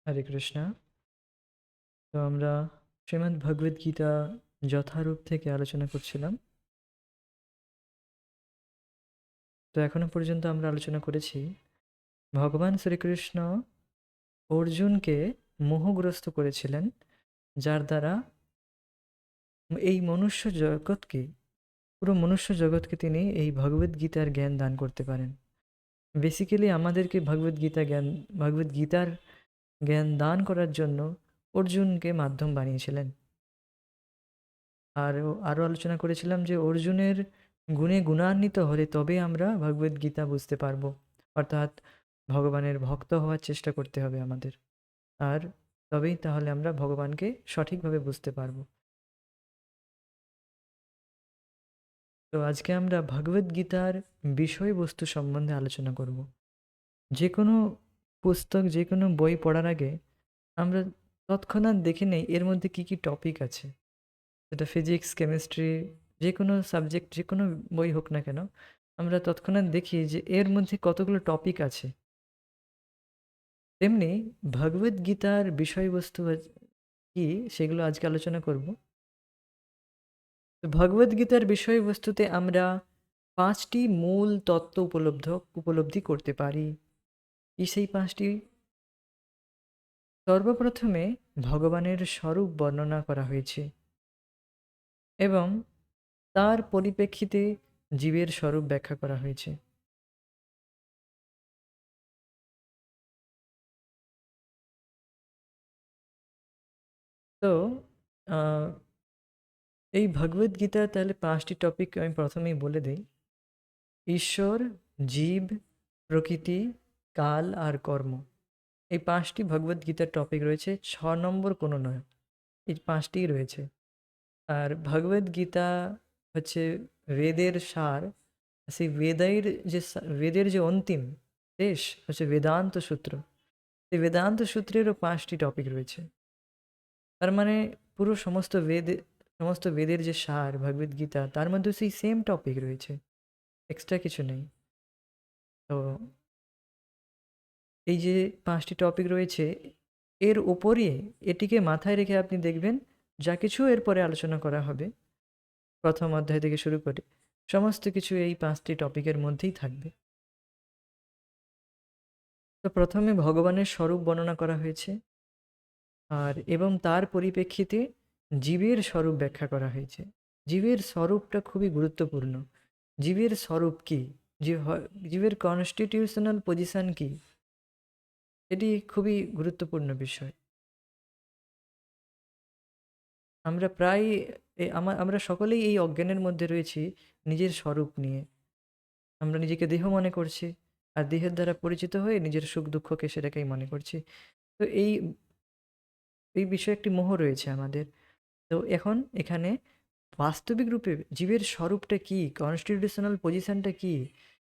হরে কৃষ্ণ। তো আমরা শ্রীমদ্ ভগবদ গীতা যথারূপ থেকে আলোচনা করছিলাম। তো এখনো পর্যন্ত আমরা আলোচনা করেছি ভগবান শ্রীকৃষ্ণ অর্জুনকে মোহগ্রস্ত করেছিলেন, যার দ্বারা এই মনুষ্য জগৎকে পুরো মনুষ্য জগৎকে তিনি এই ভগবদ গীতার জ্ঞান দান করতে পারেন। বেসিক্যালি আমাদেরকে ভগবদ গীতার জ্ঞান দান করার জন্য অর্জুনকে মাধ্যম বানিয়েছিলেন। আরও আলোচনা করেছিলাম যে অর্জুনের গুণে গুণান্বিত হলে তবে আমরা ভগবদ গীতা বুঝতে পারবো, অর্থাৎ ভগবানের ভক্ত হওয়ার চেষ্টা করতে হবে আমাদের, আর তবেই তাহলে আমরা ভগবানকে সঠিকভাবে বুঝতে পারবো। তো আজকে আমরা ভগবদ গীতার বিষয়বস্তু সম্বন্ধে আলোচনা করব। যে কোনো পুস্তক, যে কোনো বই পড়ার আগে আমরা তৎক্ষণাৎ দেখে নেই এর মধ্যে কি কি টপিক আছে। সেটা ফিজিক্স, কেমিস্ট্রি, যে কোনো সাবজেক্ট, যে কোনো বই হোক না কেন, আমরা তৎক্ষণাৎ দেখি যে এর মধ্যে কতগুলো টপিক আছে। তেমনি ভগবদ গীতার বিষয়বস্তু কি, সেগুলো আজকে আলোচনা করব। তো ভগবদ গীতার বিষয়বস্তুতে আমরা 5টি মূল তত্ত্ব উপলব্ধি করতে পারি। কি সেই 5টি? সর্বপ্রথমে ভগবানের স্বরূপ বর্ণনা করা হয়েছে এবং তার পরিপ্রেক্ষিতে জীবের স্বরূপ ব্যাখ্যা করা হয়েছে। তো আহ, এই ভগবদ গীতার তাহলে 5টি টপিক আমি প্রথমেই বলে দিই। ঈশ্বর, জীব, প্রকৃতি, কাল আর কর্ম। এই 5টি ভগবদ গীতার টপিক রয়েছে, 6 নম্বর কোনো নয়, এই 5টিই রয়েছে। আর ভগবদ গীতা হচ্ছে বেদের সার। সেই বেদের যে অন্তিম শেষ হচ্ছে বেদান্ত সূত্র। এই বেদান্ত সূত্রেরও 5টি টপিক রয়েছে। তার মানে পুরো সমস্ত বেদের যে সার ভগবদ গীতা, তার মধ্যে সেই সেম টপিক রয়েছে, এক্সট্রা কিছু নেই। তো এই যে 5টি টপিক রয়েছে, এর ওপরই এটিকে মাথায় রেখে আপনি দেখবেন যা কিছু এরপরে আলোচনা করা হবে প্রথম অধ্যায় থেকে শুরু করে, সমস্ত কিছু এই 5টি টপিকের মধ্যেই থাকবে। তো প্রথমে ভগবানের স্বরূপ বর্ণনা করা হয়েছে, এবং তার পরিপ্রেক্ষিতে জীবের স্বরূপ ব্যাখ্যা করা হয়েছে। জীবের স্বরূপটা খুবই গুরুত্বপূর্ণ। জীবের স্বরূপ কি, জীবের কনস্টিটিউশনাল পজিশন কি, এটি খুবই গুরুত্বপূর্ণ বিষয়। আমরা প্রায় আমরা সকলেই এই অজ্ঞানের মধ্যে রয়েছি নিজের স্বরূপ নিয়ে। আমরা নিজেকে দেহ মনে করছি, আর দেহের দ্বারা পরিচিত হয়ে নিজের সুখ দুঃখকে সেটাকেই মনে করছি। তো এই এই বিষয়ে একটি মোহ রয়েছে আমাদের। তো এখন এখানে বাস্তবিক রূপে জীবের স্বরূপটা কি, কনস্টিটিউশনাল পজিশনটা কি,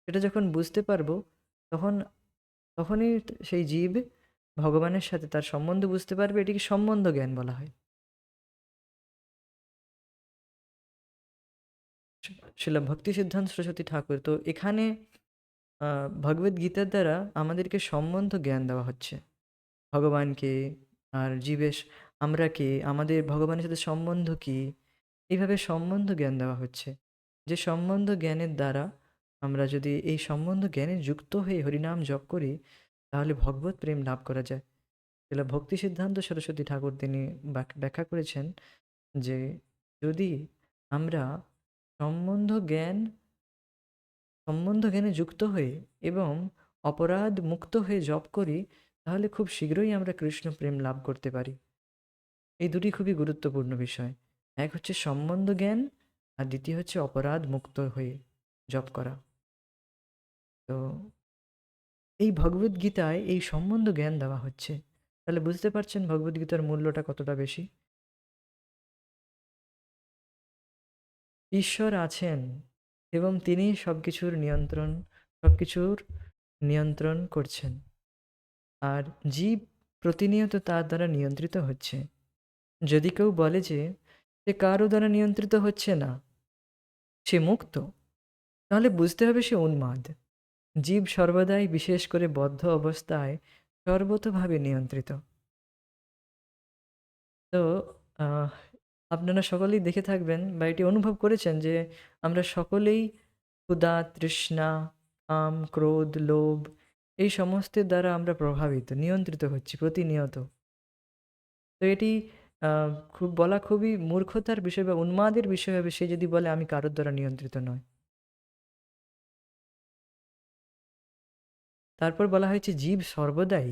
সেটা যখন বুঝতে পারবো, তখন তখনই সেই জীব ভগবানের সাথে তার সম্বন্ধ বুঝতে পারবে। এটিকে সম্বন্ধ জ্ঞান বলা হয়। শিলা ভক্তি সিদ্ধান্ত সরস্বতী ঠাকুর, তো এখানে ভগবদ গীতার দ্বারা আমাদেরকে সম্বন্ধ জ্ঞান দেওয়া হচ্ছে ভগবানকে আর জীবেশ, আমরা কে, আমাদের ভগবানের সাথে সম্বন্ধ কি, এইভাবে সম্বন্ধ জ্ঞান দেওয়া হচ্ছে। যে সম্বন্ধ জ্ঞানের দ্বারা আমরা যদি এই সম্বন্ধ জ্ঞানে যুক্ত হয়ে হরিনাম জপ করি, তাহলে ভগবত প্রেম লাভ করা যায়। এলা ভক্তি সিদ্ধান্ত সরস্বতী ঠাকুর তিনি ব্যাখ্যা করেছেন যে যদি আমরা সম্বন্ধ জ্ঞান সম্বন্ধ জ্ঞানে যুক্ত হয়ে এবং অপরাধ মুক্ত হয়ে জপ করি, তাহলে খুব শীঘ্রই আমরা কৃষ্ণ প্রেম লাভ করতে পারি। এই দুটি খুবই গুরুত্বপূর্ণ বিষয়। এক হচ্ছে সম্বন্ধ জ্ঞান, আর দ্বিতীয় হচ্ছে অপরাধ মুক্ত হয়ে জপ করা। তো এই ভগবদ গীতায় এই সম্বন্ধ জ্ঞান দেওয়া হচ্ছে। তাহলে বুঝতে পারছেন ভগবদ গীতার মূল্যটা কতটা বেশি। ঈশ্বর আছেন এবং তিনি সবকিছুর নিয়ন্ত্রণ করছেন, আর জীব প্রতিনিয়ত তার দ্বারা নিয়ন্ত্রিত হচ্ছে। যদি কেউ বলে যে সে কারো দ্বারা নিয়ন্ত্রিত হচ্ছে না, সে মুক্ত, তাহলে বুঝতে হবে সে উন্মাদ। জীব সর্বদাই, বিশেষ করে বদ্ধ অবস্থায়, সর্বতোভাবে নিয়ন্ত্রিত। তো আহ, আপনারা সকলেই দেখে থাকবেন বা এটি অনুভব করেছেন যে আমরা সকলেই ক্ষুধা, তৃষ্ণা, কাম, ক্রোধ, লোভ এই সমস্তের দ্বারা আমরা প্রভাবিত, নিয়ন্ত্রিত হচ্ছি প্রতিনিয়ত। তো এটি খুব বলা খুবই মূর্খতার বিষয় বা উন্মাদের বিষয় হবে সে যদি বলে আমি কারোর দ্বারা নিয়ন্ত্রিত নয়। তারপর বলা হয়েছে জীব সর্বদাই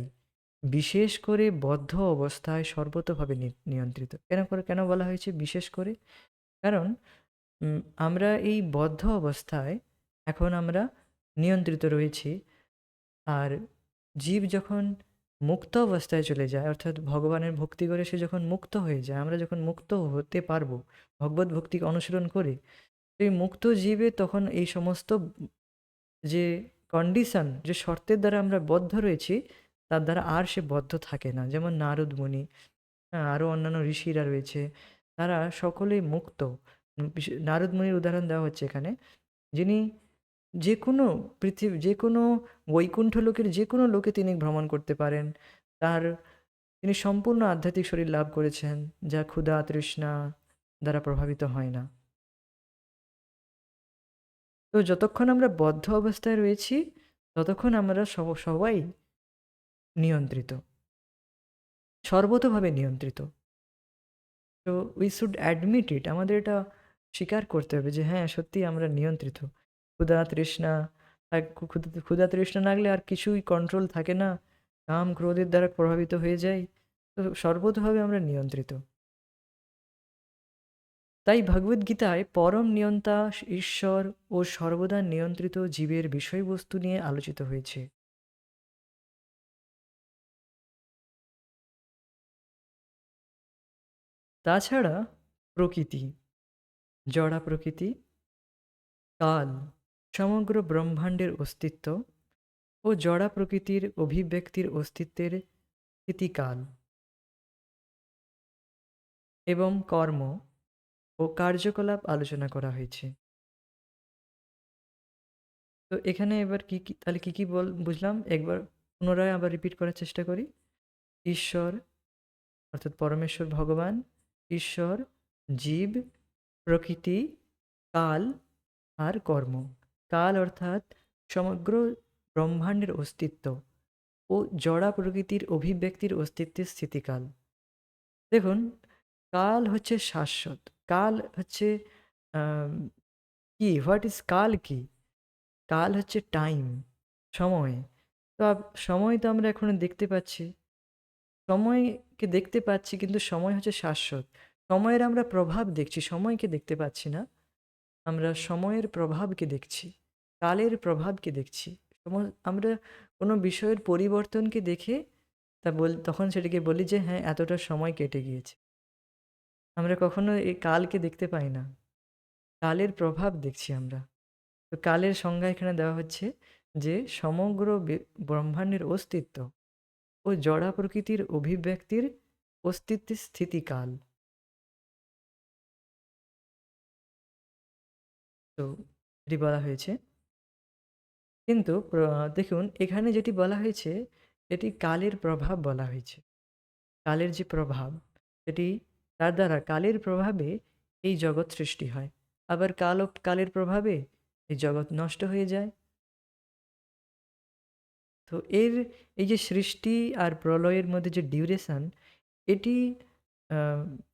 বিশেষ করে বদ্ধ অবস্থায় সর্বতোভাবে নিয়ন্ত্রিত। কেন বলা হয়েছে বিশেষ করে? কারণ আমরা এই বদ্ধ অবস্থায় এখন আমরা নিয়ন্ত্রিত রয়েছি। আর জীব যখন মুক্ত অবস্থায় চলে যায়, অর্থাৎ ভগবানের ভক্তি করে সে যখন মুক্ত হয়ে যায়, আমরা যখন মুক্ত হতে পারবো ভগবত ভক্তি অনুসরণ করে, সেই মুক্ত জীবে তখন এই সমস্ত যে কন্ডিশন, যে শর্তের দ্বারা আমরা বদ্ধ রয়েছি, তার দ্বারা আর সে বদ্ধ থাকে না। যেমন নারদ মুনি, হ্যাঁ, আরও অন্যান্য ঋষিরা রয়েছে, তারা সকলেই মুক্ত। নারদ মুনির উদাহরণ দেওয়া হচ্ছে এখানে, যিনি যে কোনো যে কোনো বৈকুণ্ঠ লোকের যে কোনো লোকে তিনি ভ্রমণ করতে পারেন। তার তিনি সম্পূর্ণ আধ্যাত্মিক শরীর লাভ করেছেন, যা ক্ষুধা তৃষ্ণা দ্বারা প্রভাবিত হয় না। তো যতক্ষণ আমরা বদ্ধ অবস্থায় রয়েছি ততক্ষণ আমরা সবাই নিয়ন্ত্রিত, সর্বতোভাবে নিয়ন্ত্রিত। তো উই শুড অ্যাডমিট ইট, আমাদের এটা স্বীকার করতে হবে যে হ্যাঁ সত্যি আমরা নিয়ন্ত্রিত। ক্ষুধা তৃষ্ণা, ক্ষুধা তৃষ্ণা লাগলে আর কিছুই কন্ট্রোল থাকে না, কাম ক্রোধের দ্বারা প্রভাবিত হয়ে যায়। তো সর্বতোভাবে আমরা নিয়ন্ত্রিত। তাই ভগবদ্গীতায় পরম নিয়ন্তা ঈশ্বর ও সর্বদা নিয়ন্ত্রিত জীবের বিষয়বস্তু নিয়ে আলোচিত হয়েছে। তাছাড়া প্রকৃতি, জড়া প্রকৃতি, কাল, সমগ্র ব্রহ্মাণ্ডের অস্তিত্ব ও জড়া প্রকৃতির অভিব্যক্তির অস্তিত্বের স্থিতিকাল এবং কর্ম ও কার্যকলাপ আলোচনা করা হয়েছে। তো এখানে এবার তাহলে কি বুঝলাম, একবার পুনরায় আবার রিপিট করার চেষ্টা করি। ঈশ্বর অর্থাৎ পরমেশ্বর ভগবান, ঈশ্বর, জীব, প্রকৃতি, কাল আর কর্ম। কাল অর্থাৎ সমগ্র ব্রহ্মাণ্ডের অস্তিত্ব ও জড়া প্রকৃতির অভিব্যক্তির অস্তিত্বের স্থিতিকাল। দেখুন, কাল হচ্ছে শাশ্বত। কাল হচ্ছে আম, কি, হোয়াট ইজ কাল কি? কাল হচ্ছে টাইম, সময়। তো সময় তো আমরা এখন দেখতে পাচ্ছি, সময়কে দেখতে পাচ্ছি, কিন্তু সময় হচ্ছে শাশ্বত। সময়ের আমরা প্রভাব দেখছি, সময়কে দেখতে পাচ্ছি না। আমরা সময়ের প্রভাবকে দেখছি, কালের প্রভাবকে দেখছি। আমরা কোনো বিষয়ের পরিবর্তনকে দেখে তখন সেটাকে বলি যে হ্যাঁ এতটা সময় কেটে গিয়েছে। আমরা কখনো এই কালকে দেখতে পাই না, কালের প্রভাব দেখছি আমরা। তো কালের সংজ্ঞা এখানে দেওয়া হচ্ছে যে সমগ্র ব্রহ্মাণ্ডের অস্তিত্ব ও জড়া প্রকৃতির অভিব্যক্তির অস্তিত্বের স্থিতিকাল। তো এটি বলা হয়েছে। কিন্তু দেখুন এখানে যেটি বলা হয়েছে এটি কালের প্রভাব বলা হয়েছে। কালের যে প্রভাব, সেটি তার দ্বারা কালের প্রভাবে এই জগৎ সৃষ্টি হয়, আবার কালের প্রভাবে এই জগৎ নষ্ট হয়ে যায়। তো এই যে সৃষ্টি আর প্রলয়ের মধ্যে যে ডিউরেশন, এটি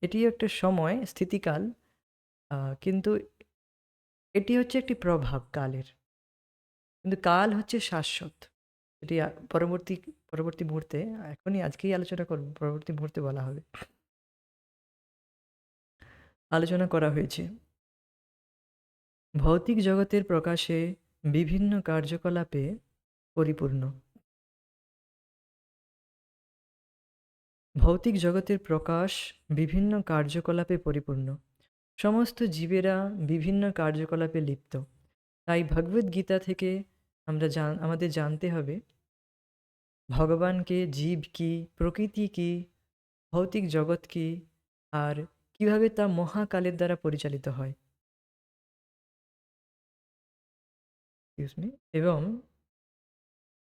এটি একটা সময় স্থিতিকাল, কিন্তু এটি হচ্ছে একটি প্রভাব কালের। কিন্তু কাল হচ্ছে শাশ্বত। এটি পরবর্তী পরবর্তী মুহূর্তে, এখনই আজকেই আলোচনা করব, পরবর্তী মুহূর্তে বলা হবে, আলোচনা করা হয়েছে। ভৌতিক জগতের প্রকাশে বিভিন্ন কার্যকলাপে পরিপূর্ণ। ভৌতিক জগতের প্রকাশ বিভিন্ন কার্যকলাপে পরিপূর্ণ। সমস্ত জীবেরা বিভিন্ন কার্যকলাপে লিপ্ত। তাই ভগবদ্গীতা থেকে আমাদের জানতে হবে ভগবানকে, জীব কি, প্রকৃতি কি, ভৌতিক জগৎ কি, আর কিভাবে তা মহাকালের দ্বারা পরিচালিত হয়। Excuse me. এবং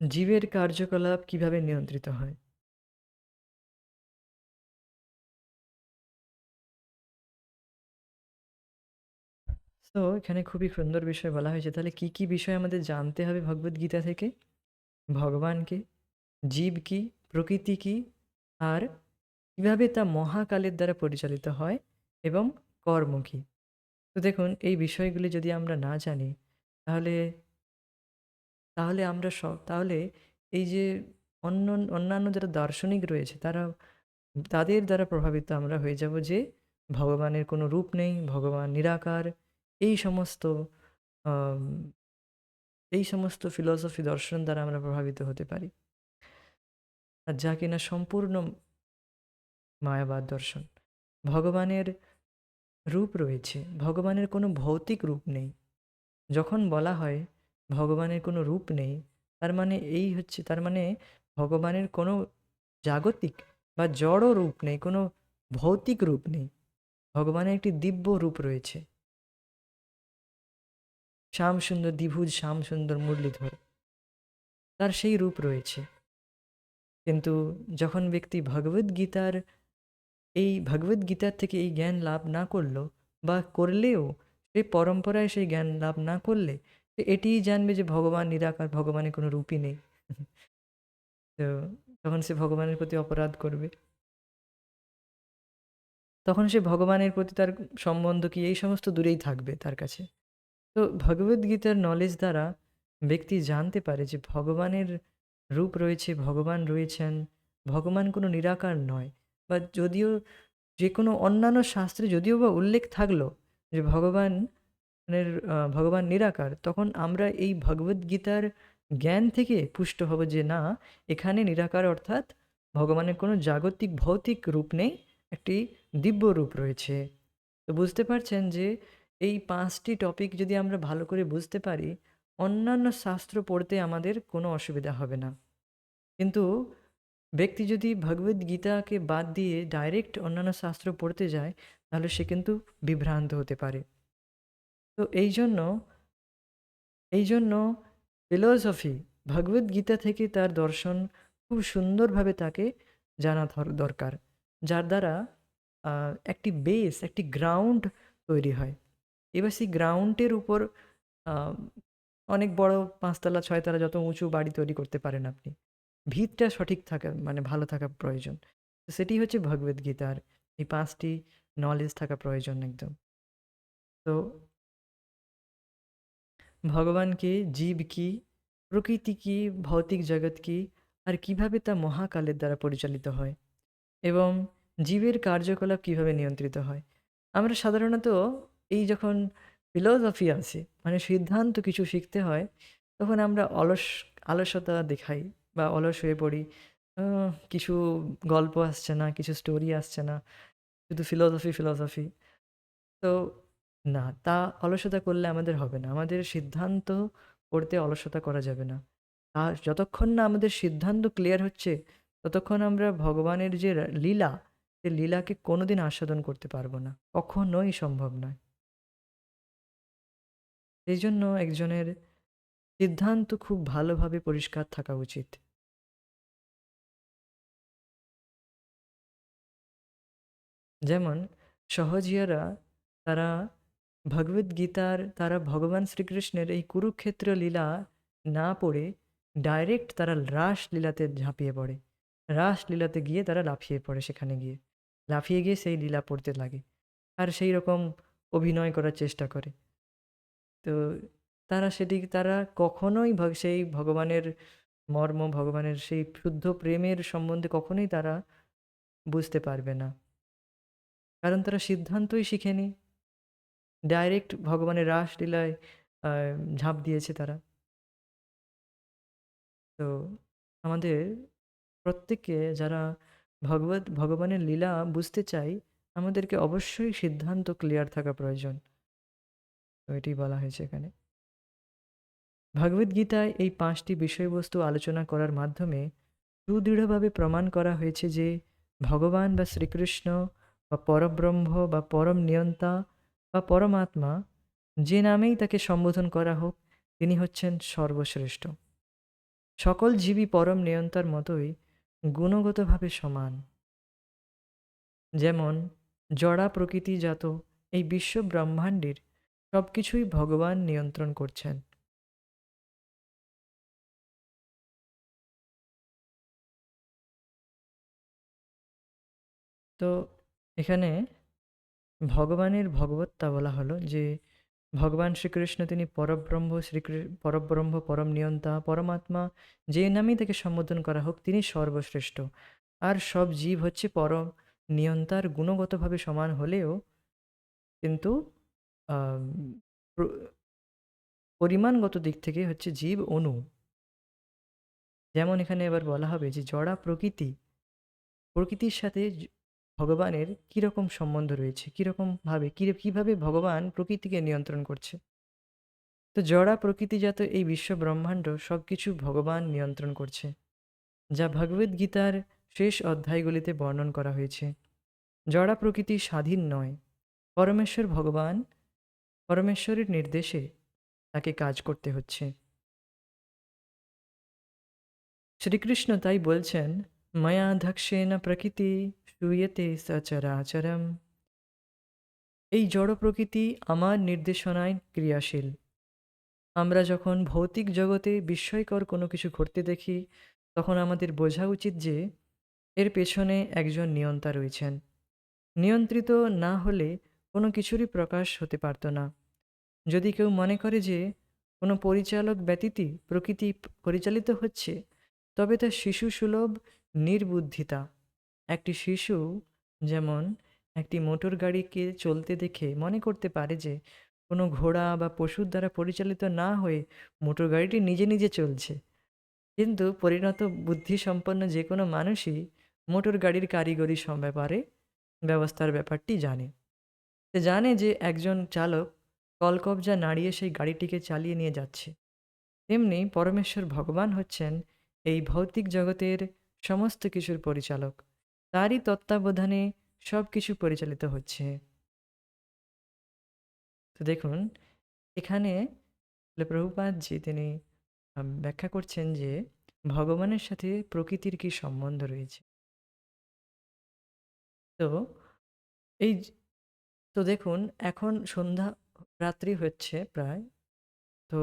জীবের কার্যকলাপ কিভাবে নিয়ন্ত্রিত হয়। তো এখানে খুবই সুন্দর বিষয় বলা হয়েছে। তাহলে কি, কি বিষয় আমাদের জানতে হবে ভগবদ্গীতা থেকে? ভগবান কে, জীব কি, প্রকৃতি কি, আর কিভাবে তা মহাকালের দ্বারা পরিচালিত হয় এবং কর্ম কি? তো দেখুন এই বিষয়গুলি যদি আমরা না জানি তাহলে তাহলে আমরা তাহলে এই যে অন্যান্য যারা দার্শনিক রয়েছে তাদের দ্বারা প্রভাবিত আমরা হয়ে যাব যে ভগবানের কোনো রূপ নেই, ভগবান নিরাকার। এই সমস্ত আম এই সমস্ত ফিলসফি দর্শন দ্বারা আমরা প্রভাবিত হতে পারি। আর যা কিনা সম্পূর্ণ মায়াবাদ দর্শন। ভগবানের রূপ রয়েছে, ভগবানের কোনো ভৌতিক রূপ নেই। যখন বলা হয় ভগবানের কোনো রূপ নেই, তার মানে তার মানে ভগবানের কোনো জাগতিক বা জড় রূপ নেই, কোনো ভৌতিক রূপ নেই। ভগবানের একটি দিব্য রূপ রয়েছে, শ্যামসুন্দর দ্বিভুজ শ্যামসুন্দর মুরলীধর, তার সেই রূপ রয়েছে। কিন্তু যখন ব্যক্তি ভগবদ্গীতার থেকে এই জ্ঞান লাভ না করলো, বা করলেও সে পরম্পরায় সেই জ্ঞান লাভ না করলে সে এটিই জানবে যে ভগবান নিরাকার, ভগবানের কোনো রূপই নেই। তো তখন সে ভগবানের প্রতি অপরাধ করবে। তখন সে ভগবানের প্রতি তার সম্বন্ধ কি এই সমস্ত দূরেই থাকবে তার কাছে। তো ভগবদ্গীতার নলেজ দ্বারা ব্যক্তি জানতে পারে যে ভগবানের রূপ রয়েছে, ভগবান রয়েছেন, ভগবান কোনো নিরাকার নয়। বা যদিও যে কোনো অন্যান্য শাস্ত্রে যদিও বা উল্লেখ থাকলো যে ভগবান নিরাকার, তখন আমরা এই ভগবদ্গীতার জ্ঞান থেকে পুষ্ট হব যে না, এখানে নিরাকার অর্থাৎ ভগবানের কোনো জাগতিক ভৌতিক রূপ নেই, একটি দিব্য রূপ রয়েছে। তো বুঝতে পারছেন যে এই ৫টি টপিক যদি আমরা ভালো করে বুঝতে পারি, অন্যান্য শাস্ত্র পড়তে আমাদের কোনো অসুবিধা হবে না। কিন্তু ব্যক্তি যদি ভগবদ্গীতাকে বাদ দিয়ে ডাইরেক্ট অন্যান্য শাস্ত্র পড়তে যায়, তাহলে সে কিন্তু বিভ্রান্ত হতে পারে। তো এই জন্য ফিলসফি ভগবদ্গীতা থেকে তার দর্শন খুব সুন্দরভাবে তাকে জানা দরকার, যার দ্বারা একটি বেস, একটি গ্রাউন্ড তৈরি হয়। এবার সেই গ্রাউন্ডের উপর আহ, অনেক বড় ৫ তলা ৬ তলা যত উঁচু বাড়ি তৈরি করতে পারেন আপনি, ভিতটা সঠিক থাকা মানে ভালো থাকা প্রয়োজন। তো সেটি হচ্ছে ভগবদ্গীতার এই ৫টি নলেজ থাকা প্রয়োজন একদম। তো ভগবান কে, জীব কি, প্রকৃতি কি, ভৌতিক জগৎ কি, আর কিভাবে তা মহাকালের দ্বারা পরিচালিত হয় এবং জীবের কার্যকলাপ কিভাবে নিয়ন্ত্রিত হয়। আমরা সাধারণত এই যখন ফিলোসফি আছে মানে সিদ্ধান্ত কিছু শিখতে হয়, তখন আমরা আলসতা দেখাই বা অলস হয়ে পড়ি। কিছু গল্প আসছে না, কিছু স্টোরি আসছে না, শুধু ফিলোসফি ফিলোসফি। তো না, তা অলসতা করলে আমাদের হবে না। আমাদের সিদ্ধান্ত করতে অলসতা করা যাবে না। আর যতক্ষণ না আমাদের সিদ্ধান্ত ক্লিয়ার হচ্ছে, ততক্ষণ আমরা ভগবানের যে লীলা, সে লীলাকে কোনোদিন আস্বাদন করতে পারবো না। কখনোই সম্ভব নয়। এই জন্য একজনের সিদ্ধান্ত খুব ভালোভাবে পরিষ্কার থাকা উচিত। যেমন সহজিয়ারা, তারা তারা ভগবান শ্রীকৃষ্ণের এই কুরুক্ষেত্র লীলা না পড়ে ডাইরেক্ট তারা রাসলীলাতে ঝাঁপিয়ে পড়ে। রাসলীলাতে গিয়ে তারা লাফিয়ে পড়ে, সেখানে গিয়ে লাফিয়ে গিয়ে সেই লীলা পড়তে লাগে আর সেই রকম অভিনয় করার চেষ্টা করে। তো তারা কখনোই সেই ভগবানের মর্ম, ভগবানের সেই শুদ্ধ প্রেমের সম্বন্ধে কখনোই তারা বুঝতে পারবে না, কারণ তারা সিদ্ধান্তই শিখেনি। ডাইরেক্ট ভগবানের রাসলীলায় ঝাঁপ দিয়েছে তারা। তো আমাদের প্রত্যেককে যারা ভগবানের লীলা বুঝতে চাই, আমাদেরকে অবশ্যই সিদ্ধান্ত ক্লিয়ার থাকা প্রয়োজন। তো এটি বলা হয়েছে এখানে। ভগবদ্গীতায় এই ৫টি বিষয়বস্তু আলোচনা করার মাধ্যমে সুদৃঢ়ভাবে প্রমাণ করা হয়েছে যে ভগবান বা শ্রীকৃষ্ণ বা পরব্রহ্ম বা পরম নিয়ন্তা বা পরমাত্মা, যে নামেই তাকে সম্বোধন করা হোক, তিনি হচ্ছেন সর্বশ্রেষ্ঠ। সকল জীবই পরম নিয়ন্তার মতোই গুণগতভাবে সমান। যেমন জড়া প্রকৃতিজাত এই বিশ্ব ব্রহ্মাণ্ডের সব কিছুই ভগবান নিয়ন্ত্রণ করছেন। তো এখানে ভগবানের ভগবত্তা বলা হলো যে ভগবান শ্রীকৃষ্ণ তিনি পরব্রহ্ম, পরব্রহ্ম, পরম নিয়ন্তা, পরমাত্মা, যে নামেই তাকে সম্বোধন করা হোক তিনি সর্বশ্রেষ্ঠ। আর সব জীব হচ্ছে পরম নিয়ন্তার গুণগতভাবে সমান হলেও কিন্তু আম, প্র- পরিমাণগত দিক থেকে হচ্ছে জীব অণু। যেমন এখানে এবার বলা হবে যে জড়া প্রকৃতি, প্রকৃতির সাথে ভগবানের কীরকম সম্বন্ধ রয়েছে, কীরকমভাবে কীভাবে ভগবান প্রকৃতিকে নিয়ন্ত্রণ করছে। তো জড়া প্রকৃতিজাত এই বিশ্ব ব্রহ্মাণ্ড সব কিছু ভগবান নিয়ন্ত্রণ করছে, যা ভগবদ গীতার শেষ অধ্যায়গুলিতে বর্ণন করা হয়েছে। জড়া প্রকৃতি স্বাধীন নয়, পরমেশ্বর ভগবান, পরমেশ্বরের নির্দেশে তাকে কাজ করতে হচ্ছে। শ্রীকৃষ্ণ তাই বলছেন, মায়া ধ্যাক্ষেন প্রকৃতি শ্রূয়তে সচরাচরম। এই জড় প্রকৃতি আমার নির্দেশনায় ক্রিয়াশীল। আমরা যখন ভৌতিক জগতে বিস্ময়কর কোনো কিছু ঘটতে দেখি, তখন আমাদের বোঝা উচিত যে এর পেছনে একজন নিয়ন্তা রয়েছেন। নিয়ন্ত্রিত না হলে কোনো কিছুরই প্রকাশ হতে পারত না। যদি কেউ মনে করে যে কোনো পরিচালক ব্যতীত প্রকৃতি পরিচালিত হচ্ছে, তবে তা শিশুসুলভ নির্বুদ্ধিতা। একটি শিশু যেমন একটি মোটর গাড়িকে চলতে দেখে মনে করতে পারে যে কোনো ঘোড়া বা পশুর দ্বারা পরিচালিত না হয়ে মোটর গাড়িটি নিজে নিজে চলছে। কিন্তু পরিণত বুদ্ধিসম্পন্ন যে কোনো মানুষই মোটর গাড়ির কারিগরি ব্যাপারে ব্যবস্থার ব্যাপারটি জানে। সে জানে যে একজন চালক কলকবজা নাড়িয়ে সেই গাড়িটিকে চালিয়ে নিয়ে যাচ্ছে। তেমনি পরমেশ্বর ভগবান হচ্ছেন এই ভৌতিক জগতের সমস্ত কিছুর পরিচালক। তারই তত্ত্বাবধানে সব কিছু পরিচালিত হচ্ছে। তো দেখুন এখানে প্রভুপাদজি তিনি ব্যাখ্যা করছেন যে ভগবানের সাথে প্রকৃতির কি সম্বন্ধ রয়েছে। তো এই তো দেখুন এখন সন্ধ্যা রাত্রি হচ্ছে প্রায়। তো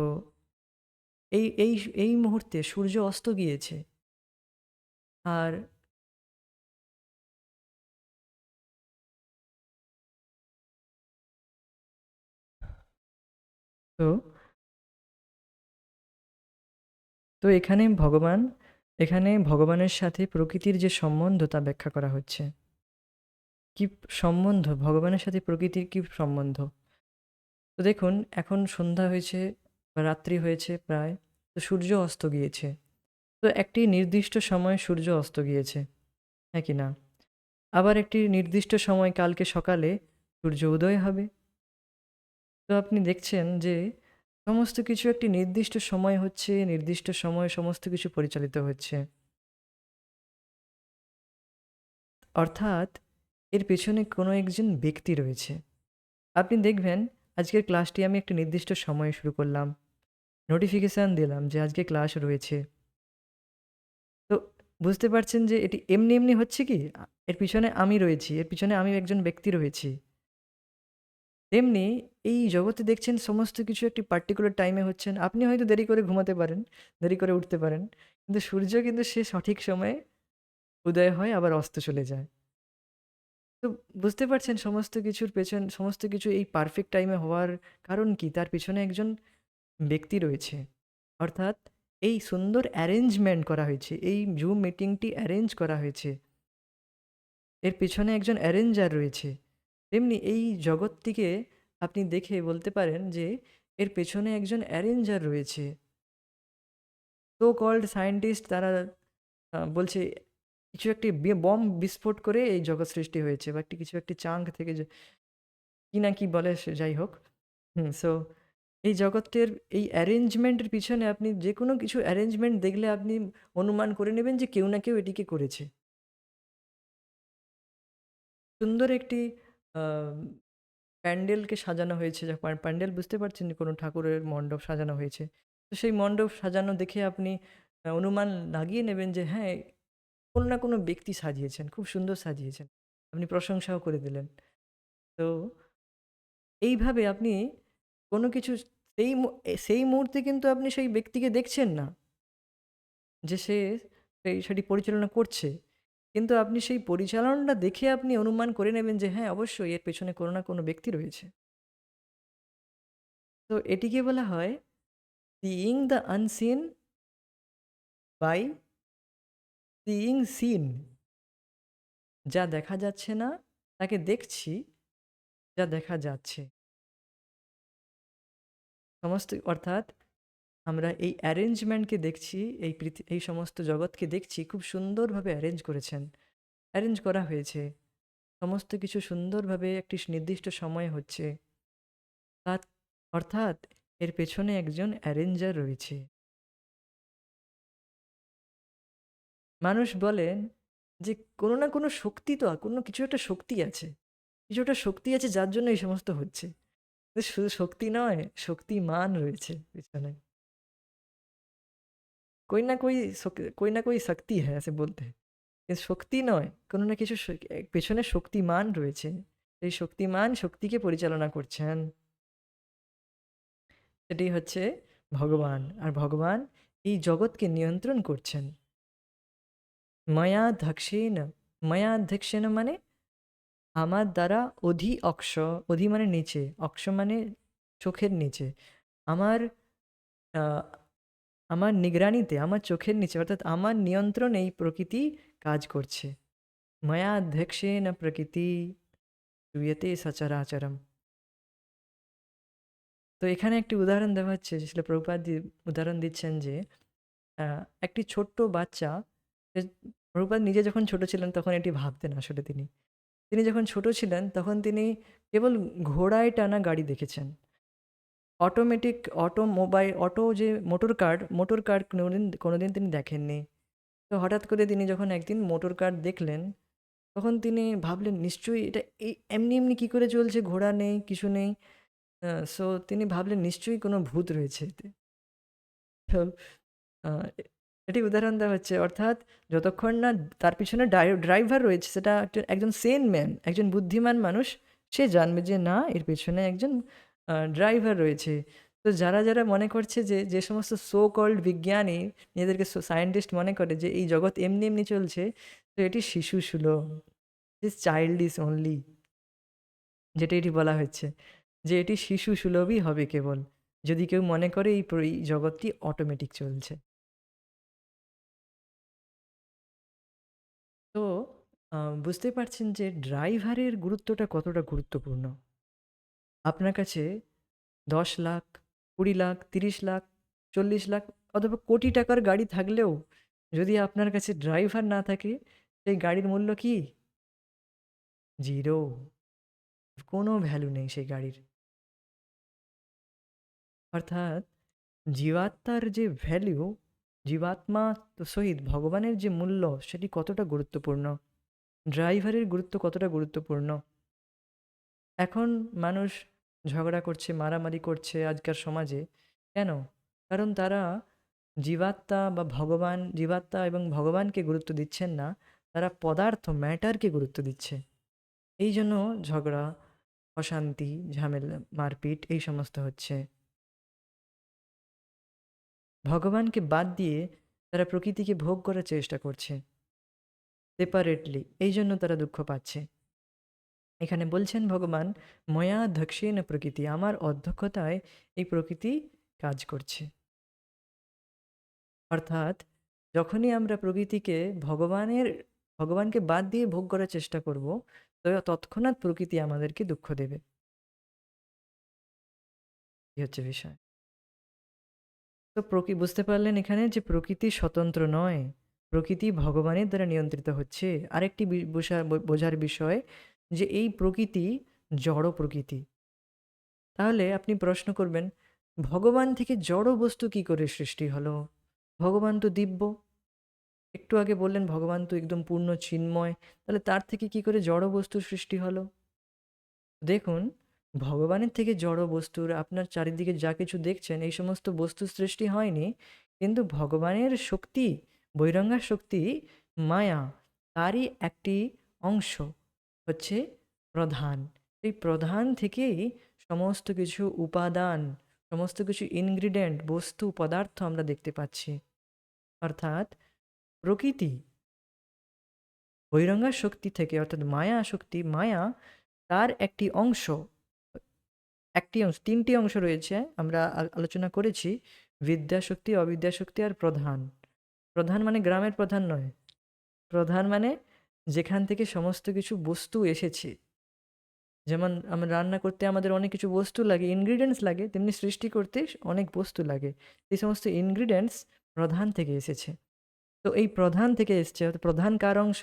এই এই এই মুহূর্তে সূর্য অস্ত গিয়েছে। আর তো তো এখানে ভগবানের সাথে প্রকৃতির যে সম্বন্ধ তা ব্যাখ্যা করা হচ্ছে। কি সম্বন্ধ ভগবানের সাথে প্রকৃতির কি সম্বন্ধ? তো দেখুন এখন সন্ধ্যা হয়েছে বা রাত্রি হয়েছে প্রায়। তো সূর্য অস্ত গিয়েছে। তো একটি নির্দিষ্ট সময় সূর্য অস্ত গিয়েছে, হ্যাঁ কি না? আবার একটি নির্দিষ্ট সময় কালকে সকালে সূর্য উদয় হবে। তো আপনি দেখছেন যে সমস্ত কিছু একটি নির্দিষ্ট সময় হচ্ছে, নির্দিষ্ট সময়ে সমস্ত কিছু পরিচালিত হচ্ছে। অর্থাৎ এর পেছনে কোনো একজন ব্যক্তি রয়েছে। আপনি দেখবেন আজকের ক্লাসটি আমি একটা নির্দিষ্ট সময়ে শুরু করলাম। নোটিফিকেশান দিলাম যে আজকে ক্লাস রয়েছে। তো বুঝতে পারছেন যে এটি এমনি, এমনি হচ্ছে কি? এর পিছনে আমি রয়েছি। এর পিছনে আমি একজন ব্যক্তি রয়েছি। তেমনি এই জগতে দেখছেন সমস্ত কিছু একটি পার্টিকুলার টাইমে হচ্ছেন। আপনি হয়তো দেরি করে ঘুমাতে পারেন, দেরি করে উঠতে পারেন। কিন্তু সূর্য কিন্তু সে সঠিক সময়ে উদয় হয় আবার অস্ত চলে যায়। তো বুঝতে পারছেন সমস্ত কিছু এই পারফেক্ট টাইমে হওয়ার কারণ কি? তার পেছনে একজন ব্যক্তি রয়েছে। অর্থাৎ এই সুন্দর অ্যারেঞ্জমেন্ট করা হয়েছে। এই জুম মিটিংটি অ্যারেঞ্জ করা হয়েছে। এর পেছনে একজন অ্যারেঞ্জার রয়েছে। তেমনি এই জগৎটিকে আপনি দেখে বলতে পারেন যে এর পেছনে একজন অ্যারেঞ্জার রয়েছে। সো কল্ড সায়েন্টিস্ট তারা বলছে কিছু একটি বম বিস্ফোট করে এই জগৎ সৃষ্টি হয়েছে বা একটি কিছু একটি চাঙ্ক থেকে কি না কি বলে সে যাই হোক। সো এই জগতের এই অ্যারেঞ্জমেন্টের পিছনে আপনি যে কোনো কিছু অ্যারেঞ্জমেন্ট দেখলে আপনি অনুমান করে নেবেন যে কেউ না কেউ এটিকে করেছে। সুন্দর একটি প্যান্ডেলকে সাজানো হয়েছে, যা প্যান্ডেল বুঝতে পারছেন যে কোনো ঠাকুরের মণ্ডপ সাজানো হয়েছে। তো সেই মণ্ডপ সাজানো দেখে আপনি অনুমান লাগিয়ে নেবেন যে হ্যাঁ, কোনো না কোনো ব্যক্তি সাজিয়েছেন, খুব সুন্দর সাজিয়েছেন। আপনি প্রশংসাও করে দিলেন। তো এইভাবে আপনি কোনো কিছু সেই মুহূর্তে কিন্তু আপনি সেই ব্যক্তিকে দেখছেন না যে সে সেটি পরিচালনা করছে। কিন্তু আপনি সেই পরিচালনাটা দেখে আপনি অনুমান করে নেবেন যে হ্যাঁ, অবশ্যই এর পেছনে কোনো না কোনো ব্যক্তি রয়েছে। তো এটিকে বলা হয় seeing the unseen by seeing seen. যা দেখা যাচ্ছে না তাকে দেখছি যা দেখা যাচ্ছে। অর্থাৎ আমরা এই অ্যারেঞ্জমেন্টকে দেখছি, এই সমস্ত জগৎকে দেখছি খুব সুন্দরভাবে অ্যারেঞ্জ করা হয়েছে। সমস্ত কিছু সুন্দরভাবে একটি নির্দিষ্ট সময়ে হচ্ছে। তার অর্থাৎ এর পেছনে একজন অ্যারেঞ্জার রয়েছে। মানুষ বলেন যে কোনো না কোনো শক্তি তো কোনো কিছু একটা শক্তি আছে। কিছু একটা শক্তি আছে যার জন্য এই সমস্ত হচ্ছে। শুধু শক্তি নয়, শক্তিমান রয়েছে পেছনে। कोई ना कोई शक्ति है ऐसे बोलते हैं। কিন্তু শক্তি নয়, কোনো না কিছু পেছনে শক্তিমান রয়েছে। সেই শক্তিমান শক্তিকে পরিচালনা করছেন। সেটাই হচ্ছে ভগবান। আর ভগবান এই জগৎকে নিয়ন্ত্রণ করছেন। ময়াধ্যক্ষেন। ময়াধ্যক্ষেন মানে আমার দ্বারা অধি অধি মানে নিচে, অক্ষ মানে চোখের নিচে। আমার আহ, আমার নিগরানিতে, আমার চোখের নিচে অর্থাৎ আমার নিয়ন্ত্রণে এই প্রকৃতি কাজ করছে। ময়াধ্যক্ষেন প্রকৃতি শ্রূয়তে সচরাচরম। তো এখানে একটি উদাহরণ দেওয়া হচ্ছে, যেগুলো প্রভুপাদ উদাহরণ দিচ্ছেন যে একটি ছোট্ট বাচ্চা, প্রভুপাদ নিজে যখন ছোট ছিলেন তখন এটি ভাবতেন আসলে তিনি যখন ছোট ছিলেন তখন তিনি কেবল ঘোড়ায় টানা গাড়ি দেখেছেন। অটোমেটিক অটোমোবাইল যে মোটর কার কোনোদিন তিনি দেখেননি। তো হঠাৎ করে তিনি যখন একদিন মোটর কার দেখলেন তখন তিনি ভাবলেন নিশ্চয়ই এটা এমনি এমনি কী করে চলছে, ঘোড়া নেই কিছু নেই। সো তিনি ভাবলেন নিশ্চয়ই কোনো ভূত রয়েছে এতে। তো এটি উদাহরণ দেওয়া হচ্ছে, অর্থাৎ যতক্ষণ না তার পিছনে ড্রাইভার রয়েছে, সেটা একজন সেন ম্যান, একজন বুদ্ধিমান মানুষ, সে জানবে যে না, এর পেছনে একজন ড্রাইভার রয়েছে। তো যারা মনে করছে যে সমস্ত সো কল্ড বিজ্ঞানী নিজেদেরকে সায়েন্টিস্ট মনে করে যে এই জগৎ এমনি এমনি চলছে, তো এটি শিশু সুলভ, দিস চাইল্ড ইজ অনলি, যেটা এটি বলা হচ্ছে যে এটি শিশু সুলভই হবে কেবল যদি কেউ মনে করে এই জগৎটি অটোমেটিক চলছে। তো বুঝতে পারছেন যে ড্রাইভারের গুরুত্বটা কতটা গুরুত্বপূর্ণ। আপনার কাছে 10 লাখ, 20 লাখ, 30 লাখ, 40 লাখ অথবা কোটি টাকার গাড়ি থাকলেও যদি আপনার কাছে ড্রাইভার না থাকে, সেই গাড়ির মূল্য কি? জিরো। কোনো ভ্যালু নেই সেই গাড়ির। অর্থাৎ জীবাত্মার যে ভ্যালু, জীবাত্মা তো সহিত ভগবানের যে মূল্য, সেটি কতটা গুরুত্বপূর্ণ, ড্রাইভারের গুরুত্ব কতটা গুরুত্বপূর্ণ। এখন মানুষ ঝগড়া করছে, মারামারি করছে আজকার সমাজে। কেন? কারণ তারা জীবাত্মা এবং ভগবানকে গুরুত্ব দিচ্ছেন না, তারা পদার্থ, ম্যাটারকে গুরুত্ব দিচ্ছে। এই জন্য ঝগড়া, অশান্তি, ঝামেলা, মারপিট এই সমস্ত হচ্ছে। ভগবানকে বাদ দিয়ে তারা প্রকৃতিকে ভোগ করার চেষ্টা করছে সেপারেটলি, এই জন্য তারা দুঃখ পাচ্ছে। এখানে বলছেন ভগবান, ময়া দক্ষিণ প্রকৃতি, আমার অধ্যক্ষতায় এই প্রকৃতি কাজ করছে। অর্থাৎ যখনই আমরা প্রকৃতিকে ভগবানকে বাদ দিয়ে ভোগ করার চেষ্টা করব, তো তৎক্ষণাৎ প্রকৃতি আমাদেরকে দুঃখ দেবে। এই হচ্ছে বিষয়। তো বুঝতে পারলেন এখানে যে প্রকৃতি স্বতন্ত্র নয়, প্রকৃতি ভগবানের দ্বারা নিয়ন্ত্রিত হচ্ছে। আরেকটি বোঝার বিষয় যে এই প্রকৃতি জড় প্রকৃতি। তাহলে আপনি প্রশ্ন করবেন, ভগবান থেকে জড় বস্তু কি করে সৃষ্টি হলো? ভগবান তো দিব্য। একটু আগে বললেন ভগবান তো একদম পূর্ণ চিন্ময়, তাহলে তার থেকে কি করে জড় বস্তুর সৃষ্টি হলো? দেখুন, ভগবানের থেকে জড় বস্তুর, আপনার চারিদিকে যা কিছু দেখছেন এই সমস্ত বস্তুর সৃষ্টি হয়নি, কিন্তু ভগবানের শক্তি, বৈরঙ্গার শক্তি, মায়া, তারই একটি অংশ হচ্ছে প্রধান। এই প্রধান থেকেই সমস্ত কিছু উপাদান, সমস্ত কিছু ইনগ্রিডিয়েন্ট, বস্তু, পদার্থ আমরা দেখতে পাচ্ছি। অর্থাৎ প্রকৃতি বহিরঙ্গা শক্তি থেকে, অর্থাৎ মায়া শক্তি, মায়া তার একটি অংশ, তিনটি অংশ রয়েছে, আমরা আলোচনা করেছি: বিদ্যাশক্তি, অবিদ্যাশক্তি আর প্রধান। প্রধান মানে গ্রামের প্রধান নয়, প্রধান মানে যেখান থেকে সমস্ত কিছু বস্তু এসেছে। যেমন আমরা রান্না করতে আমাদের অনেক কিছু বস্তু লাগে, ইনগ্রিডিয়েন্টস লাগে, তেমনি সৃষ্টি করতে অনেক বস্তু লাগে। এই সমস্ত ইনগ্রিডিয়েন্টস প্রধান থেকে এসেছে। তো এই প্রধান থেকে এসছে, অর্থাৎ প্রধান কার অংশ?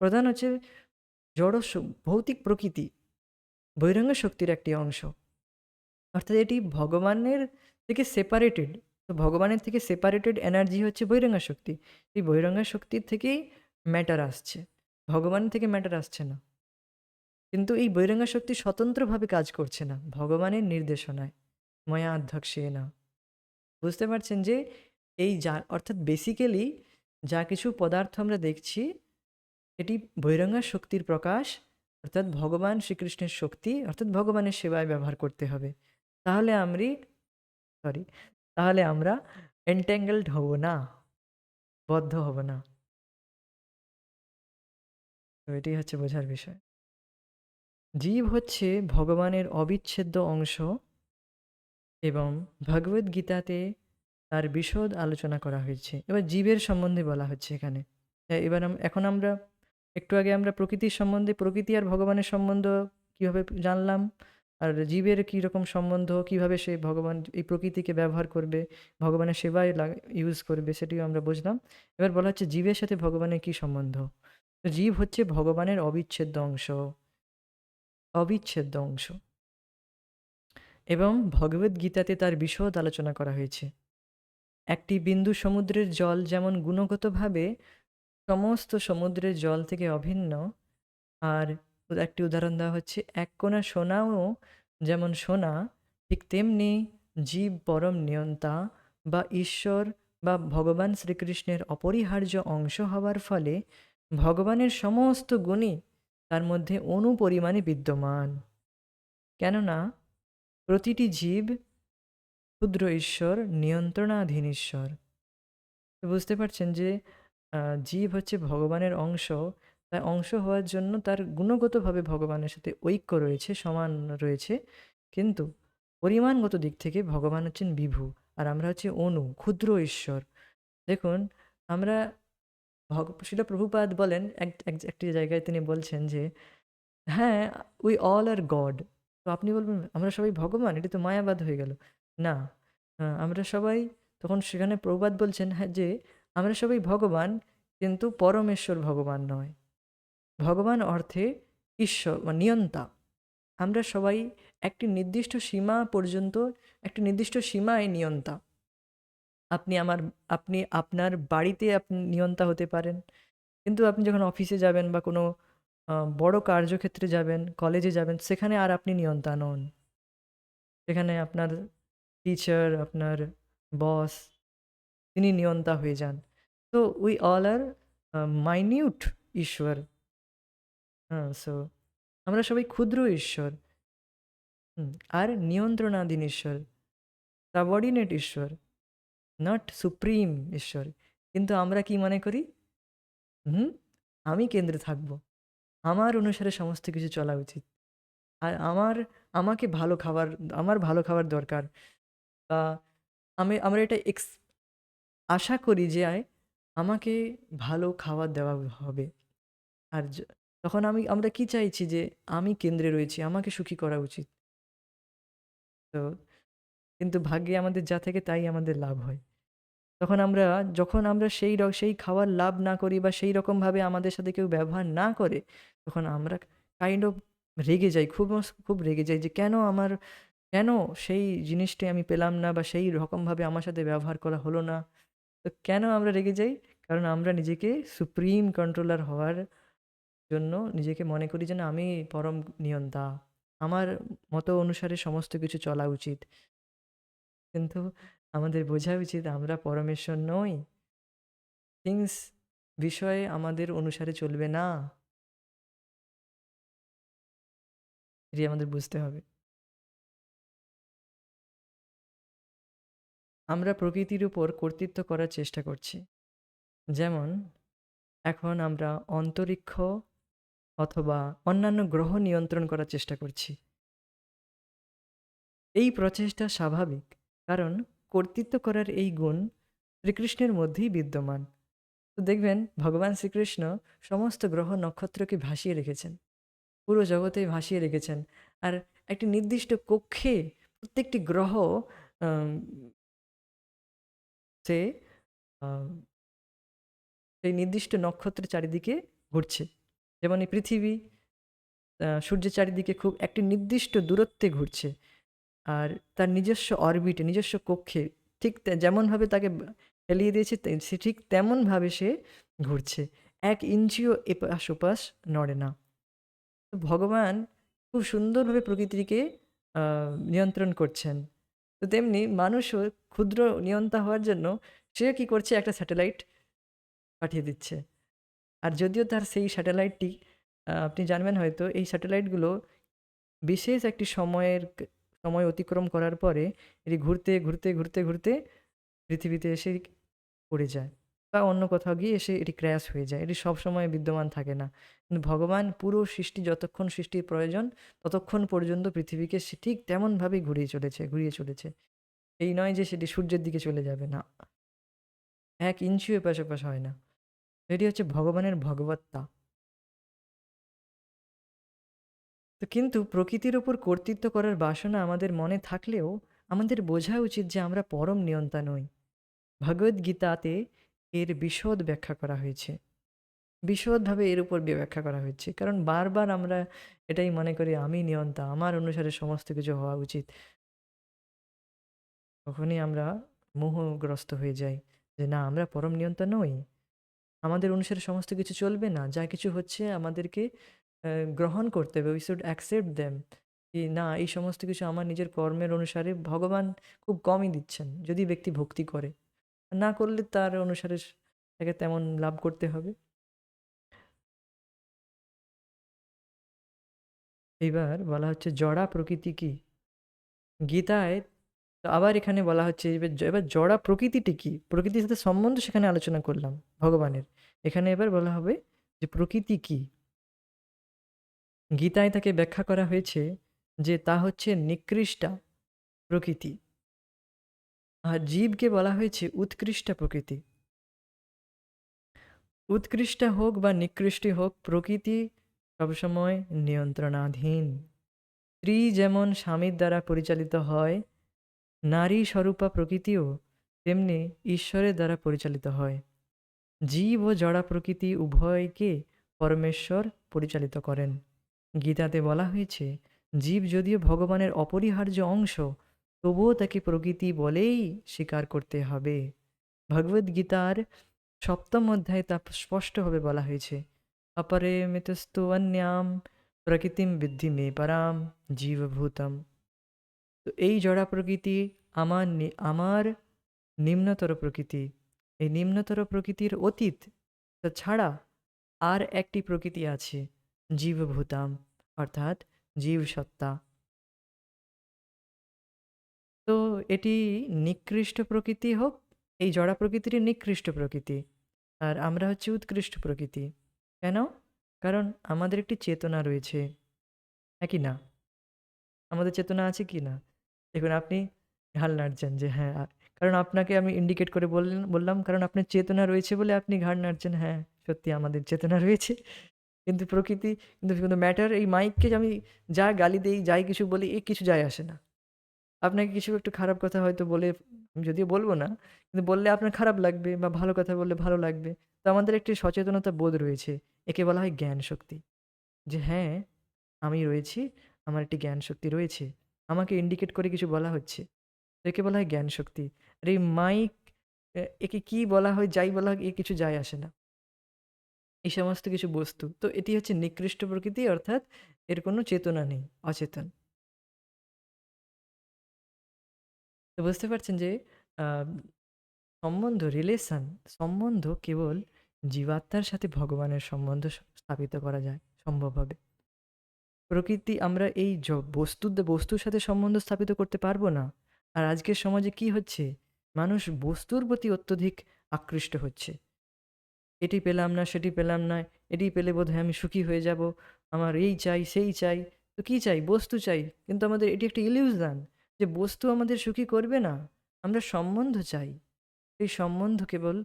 প্রধান হচ্ছে জড় ভৌতিক প্রকৃতি, বহিরঙ্গ শক্তির একটি অংশ। অর্থাৎ এটি ভগবানের থেকে সেপারেটেড। তো ভগবানের থেকে সেপারেটেড এনার্জি হচ্ছে বহিরঙ্গা শক্তি। এই বহিরঙ্গা শক্তির থেকেই ম্যাটার আসছে, ভগবান থেকে ম্যাটার আসছে না। কিন্তু এই বহিরঙ্গা শক্তি স্বতন্ত্রভাবে কাজ করছে না, ভগবানের নির্দেশনায়, ময়া অধ্যক্ষে না। বুঝতে পারছেন যে এই যা, অর্থাৎ বেসিক্যালি যা কিছু পদার্থ আমরা দেখছি, এটি বহিরঙ্গা শক্তির প্রকাশ, অর্থাৎ ভগবান শ্রীকৃষ্ণের শক্তি, অর্থাৎ ভগবানের সেবায় ব্যবহার করতে হবে। তাহলে তাহলে আমরা এন্ট্যাঙ্গেলড হব না, বদ্ধ হব না। তো এটি হচ্ছে বোঝার বিষয়। জীব হচ্ছে ভগবানের অবিচ্ছেদ্য অংশ এবং ভগবদ্গীতাতে তার বিশদ আলোচনা করা হয়েছে। এবার জীবের সম্বন্ধে বলা হচ্ছে এখানে। এবার এখন আমরা একটু আগে আমরা প্রকৃতির সম্বন্ধে, প্রকৃতি আর ভগবানের সম্বন্ধ কীভাবে জানলাম, আর জীবের কী রকম সম্বন্ধ, কীভাবে সে ভগবান এই প্রকৃতিকে ব্যবহার করবে, ভগবানের সেবায় ইউজ করবে, সেটিও আমরা বুঝলাম। এবার বলা হচ্ছে জীবের সাথে ভগবানের কী সম্বন্ধ। তো জীব হচ্ছে ভগবানের অবিচ্ছেদ্য অংশ, অবিচ্ছেদ্য অংশ, এবং ভগবদ্গীতাতে তার বিশদ আলোচনা করা হয়েছে। একটি বিন্দু সমুদ্রের জল যেমন গুণগতভাবে সমস্ত সমুদ্রের জল থেকে অভিন্ন, আর একটি উদাহরণ দেওয়া হচ্ছে এক কোণা সোনাও যেমন সোনা, ঠিক তেমনি জীব পরম নিয়ন্তা বা ঈশ্বর বা ভগবান শ্রীকৃষ্ণের অপরিহার্য অংশ হওয়ার ফলে ভগবানের সমস্ত গুণই তার মধ্যে অনুপরিমাণে বিদ্যমান। কেননা প্রতিটি জীব ক্ষুদ্র ঈশ্বর, নিয়ন্ত্রণাধীন ঈশ্বর। বুঝতে পারছেন যে জীব হচ্ছে ভগবানের অংশ, তাই অংশ হওয়ার জন্য তার গুণগতভাবে ভগবানের সাথে ঐক্য রয়েছে, সমান রয়েছে, কিন্তু পরিমাণগত দিক থেকে ভগবান হচ্ছেন বিভু, আর আমরা হচ্ছে অনু, ক্ষুদ্র ঈশ্বর। দেখুন, আমরা শিল প্রভুপাদ বলেন একটি জায়গায়, তিনি বলছেন যে হ্যাঁ, উই অল আর গড। তো আপনি বলবেন আমরা সবাই ভগবান, এটি তো মায়াবাদ হয়ে গেল। না, আমরা সবাই, তখন সেখানে প্রভুপাদ বলছেন হ্যাঁ যে আমরা সবাই ভগবান, কিন্তু পরমেশ্বর ভগবান নয়। ভগবান অর্থে ঈশ্বর বা নিয়ন্তা। আমরা সবাই একটি নির্দিষ্ট সীমা পর্যন্ত, একটি নির্দিষ্ট সীমায় নিয়ন্তা। আপনি আপনার বাড়িতে আপনি নিয়ন্তা হতে পারেন, কিন্তু আপনি যখন অফিসে যাবেন বা কোনো বড় কার্যক্ষেত্রে যাবেন, কলেজে যাবেন, সেখানে আর আপনি নিয়ন্তা নন। সেখানে আপনার টিচার, আপনার বস, তিনি নিয়ন্তা হয়ে যান। তো উই অল আর মাইনিউট ঈশ্বর। হ্যাঁ, সো আমরা সবাই ক্ষুদ্র ঈশ্বর, আর নিয়ন্ত্রণাধীন ঈশ্বর, সাবঅর্ডিনেট ঈশ্বর, নট সুপ্রিম ঈশ্বর। কিন্তু আমরা কি মনে করি? আমি কেন্দ্রে থাকব, আমার অনুসারে সমস্ত কিছু চলা উচিত, আর আমাকে ভালো খাবার, আমার ভালো খাবার দরকার, বা আমরা এটা আশা করি যে আমাকে ভালো খাবার দেওয়া হবে। আর তখন আমরা কি চাইছি? যে আমি কেন্দ্রে রয়েছি, আমাকে সুখী করা উচিত। তো কিন্তু ভাগ্যে আমাদের যা থাকে তাই আমাদের লাভ হয়। যখন আমরা সেই খাওয়ার লাভ না করি, বা সেই রকমভাবে আমাদের সাথে কেউ ব্যবহার না করে, তখন আমরা কাইন্ড অফ রেগে যাই, খুব রেগে যাই যে কেন সেই জিনিসটাই আমি পেলাম না, বা সেই রকমভাবে আমার সাথে ব্যবহার করা হলো না। তো কেন আমরা রেগে যাই? কারণ আমরা নিজেকে সুপ্রিম কন্ট্রোলার হওয়ার জন্য নিজেকে মনে করি যে না, আমি পরম নিয়ন্তা, আমার মতো অনুসারে সমস্ত কিছু চলা উচিত। কিন্তু আমাদের বোঝা উচিত আমরা পরমেশ্বর নই। থিংস, বিষয়ে আমাদের অনুসারে চলবে না, এটি আমাদের বুঝতে হবে। আমরা প্রকৃতির উপর কর্তৃত্ব করার চেষ্টা করছি। যেমন এখন আমরা অন্তরিক্ষ অথবা অন্যান্য গ্রহ নিয়ন্ত্রণ করার চেষ্টা করছি। এই প্রচেষ্টা স্বাভাবিক, কারণ কর্তৃত্ব করার এই গুণ শ্রীকৃষ্ণের মধ্যেই বিদ্যমান। তো দেখবেন ভগবান শ্রীকৃষ্ণ সমস্ত গ্রহ নক্ষত্রকে ভাসিয়ে রেখেছেন, পুরো জগতে ভাসিয়ে রেখেছেন। আর একটি নির্দিষ্ট কক্ষে প্রত্যেকটি গ্রহ আম, সে আম, সেই নির্দিষ্ট নক্ষত্রের চারিদিকে ঘুরছে। যেমন এই পৃথিবী সূর্যের চারিদিকে খুব একটি নির্দিষ্ট দূরত্বে ঘুরছে, আর তার নিজস্ব অরবিটে, নিজস্ব কক্ষে ঠিক যেমনভাবে তাকে ফেলিয়ে দিয়েছে, সে ঠিক তেমনভাবে সে ঘুরছে, 1 ইঞ্চিও এপাশ ওপাশ নড়ে না। তো ভগবান খুব সুন্দরভাবে প্রকৃতিকে নিয়ন্ত্রণ করছেন। তো তেমনি মানুষও ক্ষুদ্র নিয়ন্তা হওয়ার জন্য সে কি করছে, একটা স্যাটেলাইট পাঠিয়ে দিচ্ছে। আর যদিও তার সেই স্যাটেলাইটটি, আপনি জানবেন হয়তো, এই স্যাটেলাইটগুলো বিশেষ একটি সময় অতিক্রম করার পরে এটি ঘুরতে ঘুরতে ঘুরতে ঘুরতে পৃথিবীতে এসে পড়ে যায়, বা অন্য কোথাও গিয়ে এসে এটি ক্র্যাশ হয়ে যায়। এটি সবসময় বিদ্যমান থাকে না। কিন্তু ভগবান পুরো সৃষ্টি, যতক্ষণ সৃষ্টির প্রয়োজন ততক্ষণ পর্যন্ত পৃথিবীকে সে ঠিক তেমনভাবেই ঘুরিয়ে চলেছে। এই নয় যে সেটি সূর্যের দিকে চলে যাবে, না, 1 ইঞ্চিও এপাশ ওপাশ হয় না। এটি হচ্ছে ভগবানের ভগবত্তা। তো কিন্তু প্রকৃতির ওপর কর্তৃত্ব করার বাসনা আমাদের মনে থাকলেও আমাদের বোঝা উচিত যে আমরা পরম নিয়ন্তা নই। ভগবদ্গীতাতে এর বিশদ ব্যাখ্যা করা হয়েছে, বিশদভাবে এর উপর ব্যাখ্যা করা হয়েছে। কারণ বারবার আমরা এটাই মনে করি আমি নিয়ন্তা, আমার অনুসারে সমস্ত কিছু হওয়া উচিত। তখনই আমরা মোহগ্রস্ত হয়ে যাই যে না, আমরা পরম নিয়ন্তা নই, আমাদের অনুসারে সমস্ত কিছু চলবে না, যা কিছু হচ্ছে আমাদেরকে গ্রহণ করতে হবে, উই শুড অ্যাকসেপ্ট দেম। কি না, এই সমস্ত কিছু আমার নিজের কর্মের অনুসারে ভগবান খুব কমই দিচ্ছেন, যদি ব্যক্তি ভক্তি করে। না করলে তার অনুসারে তাকে তেমন লাভ করতে হবে। এবার বলা হচ্ছে জড়া প্রকৃতি কি গীতায়। তো আবার এখানে বলা হচ্ছে এবার জড়া প্রকৃতিটি কি, প্রকৃতির সাথে সম্বন্ধ সেখানে আলোচনা করলাম ভগবানের। এখানে এবার বলা হবে যে প্রকৃতি কি। গীতায় তাকে ব্যাখ্যা করা হয়েছে যে তা হচ্ছে নিকৃষ্টা প্রকৃতি, আর জীবকে বলা হয়েছে উৎকৃষ্টা প্রকৃতি। উৎকৃষ্টা হোক বা নিকৃষ্টি হোক, প্রকৃতি সবসময় নিয়ন্ত্রণাধীন। স্ত্রী যেমন স্বামীর দ্বারা পরিচালিত হয়, নারী স্বরূপা প্রকৃতিও তেমনি ঈশ্বরের দ্বারা পরিচালিত হয়। জীব ও জড়া প্রকৃতি উভয়কে পরমেশ্বর পরিচালিত করেন। গীতাতে বলা হয়েছে জীব যদিও ভগবানের অপরিহার্য অংশ, তবুও তাকে প্রকৃতি বলেই স্বীকার করতে হবে। ভগবদ্গীতার 7ম অধ্যায়ে তা স্পষ্টভাবে বলা হয়েছে, অপরে মিতস্তু অন্যাম প্রকৃতিম বিদ্ধি মে পরাম জীবভূতম। তো এই জড়া প্রকৃতি আমার নিম্নতর প্রকৃতি। এই নিম্নতর প্রকৃতির অতীত ছাড়া আর একটি প্রকৃতি আছে, জীবভূতাম, অর্থাৎ জীবসত্তা। তো এটি নিকৃষ্ট প্রকৃতি হোক, এই জড়া প্রকৃতির নিকৃষ্ট প্রকৃতি, আর আমরা হচ্ছে উৎকৃষ্ট প্রকৃতি। কেন? কারণ আমাদের একটি চেতনা রয়েছে, একই না? আমাদের চেতনা আছে কি না? দেখুন আপনি ঘাড় নাড়ছেন যে হ্যাঁ, কারণ আপনাকে আমি ইন্ডিকেট করে বললাম কারণ আপনার চেতনা রয়েছে বলে আপনি ঘাড় নাড়ছেন। হ্যাঁ, সত্যি আমাদের চেতনা রয়েছে। কিন্তু প্রকৃতি, কিন্তু ম্যাটার, এই মাইককে আমি যা গালি দেই, যাই কিছু বলি, এ কিছু যায় আসে না। আপনাকে কিছু একটু খারাপ কথা হয়তো বলে, আমি যদিও বলবো না, কিন্তু বললে আপনার খারাপ লাগবে, বা ভালো কথা বললে ভালো লাগবে। তো আমাদের একটি সচেতনতা বোধ রয়েছে, একে বলা হয় জ্ঞান শক্তি। যে হ্যাঁ, আমি রয়েছি, আমার একটি জ্ঞান শক্তি রয়েছে, আমাকে ইন্ডিকেট করে কিছু বলা হচ্ছে, তো একে বলা হয় জ্ঞান শক্তি। আর এই মাইক, একে কি বলা হয়, যাই বলা হয়, এ কিছু যায় আসে না, এই সমস্ত কিছু বস্তু। তো এটি হচ্ছে নিকৃষ্ট প্রকৃতি, অর্থাৎ এর কোনো চেতনা নেই, অচেতন। তো বুঝতে পারছেন যে আহ, সম্বন্ধ কেবল জীবাত্মার সাথে ভগবানের সম্বন্ধ স্থাপিত করা যায় সম্ভব হবে। প্রকৃতি, আমরা এই বস্তুর সাথে সম্বন্ধ স্থাপিত করতে পারবো না। আর আজকের সমাজে কি হচ্ছে, মানুষ বস্তুর প্রতি অত্যধিক আকৃষ্ট হচ্ছে। এটি পেলাম না, সেটি পেলাম না, এটি পেলে বোধহয় আমি সুখী হয়ে যাব, আমার এই চাই, সেই চাই। তো কী চাই? বস্তু চাই। কিন্তু আমাদের এটি একটা ইলিউশন যে বস্তু আমাদের সুখী করবে না। আমরা সম্বন্ধ চাই। এই সম্বন্ধ কেবল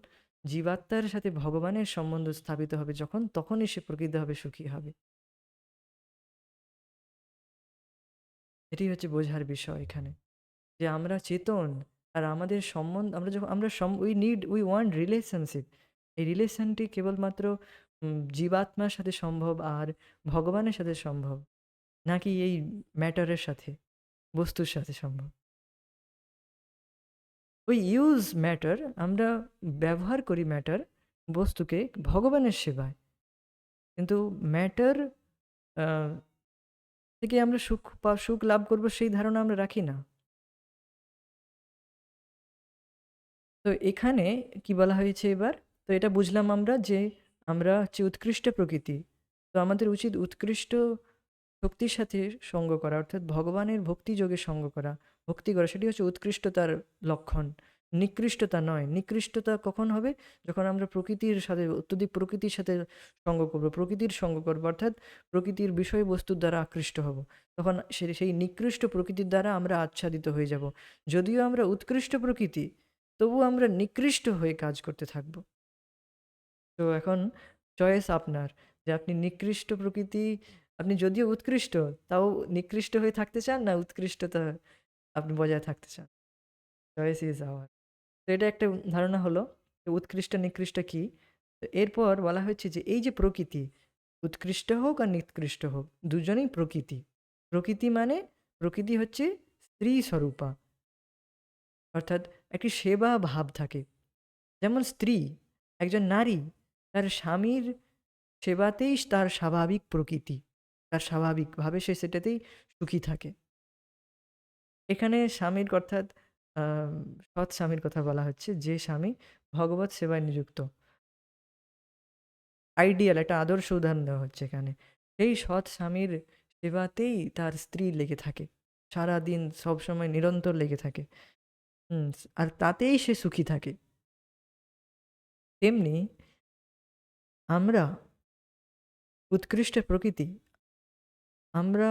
জীবাত্মার সাথে ভগবানের সম্বন্ধ স্থাপিত হবে যখন, তখনই সে প্রকৃতভাবে সুখী হবে। এটি হচ্ছে বোঝার বিষয় এখানে, যে আমরা চেতন, আর আমাদের সম্বন্ধ, আমরা যখন আমরা উই ওয়ান্ট রিলেশনশিপ। এই রিলেশনটি কেবলমাত্র জীবাত্মার সাথে সম্ভব আর ভগবানের সাথে সম্ভব, নাকি এই ম্যাটারের সাথে, বস্তুর সাথে সম্ভব। ওই ইউজ ম্যাটার, আমরা ব্যবহার করি ম্যাটার, বস্তুকে ভগবানের সেবায়। কিন্তু ম্যাটার থেকে আমরা সুখ লাভ করব সেই ধারণা আমরা রাখি না। তো এখানে কি বলা হয়েছে এবার? তো এটা বুঝলাম আমরা যে আমরা হচ্ছে উৎকৃষ্ট প্রকৃতি। তো আমাদের উচিত উৎকৃষ্ট শক্তির সাথে সঙ্গ করা, অর্থাৎ ভগবানের ভক্তিযোগে সঙ্গ করা, ভক্তি করা। সেটি হচ্ছে উৎকৃষ্টতার লক্ষণ, নিকৃষ্টতা নয়। নিকৃষ্টতা কখন হবে? যখন আমরা প্রকৃতির সাথে, অত্যধিক প্রকৃতির সাথে সঙ্গ করব, প্রকৃতির সঙ্গ করব, অর্থাৎ প্রকৃতির বিষয়বস্তুর দ্বারা আকৃষ্ট হব। তখন সেই নিকৃষ্ট প্রকৃতির দ্বারা আমরা আচ্ছাদিত হয়ে যাব। যদিও আমরা উৎকৃষ্ট প্রকৃতি, তবু আমরা নিকৃষ্ট হয়ে কাজ করতে থাকব। তো এখন চয়েস আপনার, যে আপনি নিকৃষ্ট প্রকৃতি, আপনি যদিও উৎকৃষ্ট, তাও নিকৃষ্ট হয়ে থাকতে চান, না উৎকৃষ্টতা আপনি বজায় থাকতে চান। Choice is our. তো এটা একটা ধারণা হলো যে উৎকৃষ্ট নিকৃষ্ট কি। তো এরপর বলা হয়েছে যে এই যে প্রকৃতি, উৎকৃষ্ট হোক আর নিকৃষ্ট হোক, দুজনেই প্রকৃতি। প্রকৃতি মানে, প্রকৃতি হচ্ছে স্ত্রী স্বরূপা, অর্থাৎ একটি সেবা ভাব থাকে। যেমন স্ত্রী, একজন নারী, তার স্বামীর সেবাতেই তার স্বাভাবিক প্রকৃতি, তার স্বাভাবিকভাবে সে সেটাতেই সুখী থাকে। এখানে স্বামীর অর্থাৎ সৎ স্বামীর কথা বলা হচ্ছে, যে স্বামী ভগবত সেবায় নিযুক্ত। আইডিয়াল একটা আদর্শ উদাহরণ দেওয়া হচ্ছে এখানে। সেই সৎ স্বামীর সেবাতেই তার স্ত্রী লেগে থাকে, সারাদিন সবসময় নিরন্তর লেগে থাকে। আর তাতেই সে সুখী থাকে। তেমনি আমরা উৎকৃষ্ট প্রকৃতি, আমরা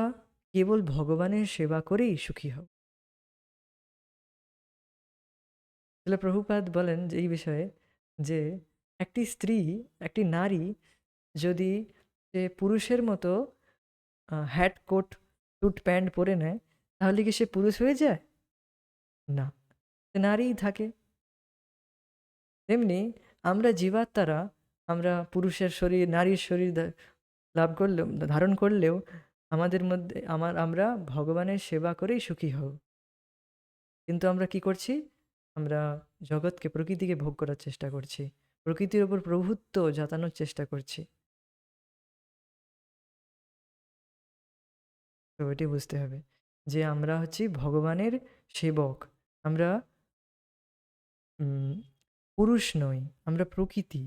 কেবল ভগবানের সেবা করেই সুখী হব। তাহলে প্রভুপাদ বলেন যে এই বিষয়ে, যে একটি স্ত্রী, একটি নারী যদি সে পুরুষের মতো হ্যাট কোট স্যুট প্যান্ট পরে নেয়, তাহলে কি সে পুরুষ হয়ে যায়? না, সে নারীই থাকে। তেমনি আমরা জীবাত্মারা, আমরা পুরুষের শরীর, নারীর শরীর লাভ করলেও, ধারণ করলেও, আমাদের মধ্যে আমরা ভগবানের সেবা করেই সুখী হব। কিন্তু আমরা কি করছি? আমরা জগৎকে, প্রকৃতিকে ভোগ করার চেষ্টা করছি, প্রকৃতির ওপর প্রভুত্ব জাতানোর চেষ্টা করছি। তো এটি বুঝতে হবে যে আমরা হচ্ছি ভগবানের সেবক। আমরা উম, পুরুষ নই, আমরা প্রকৃতি।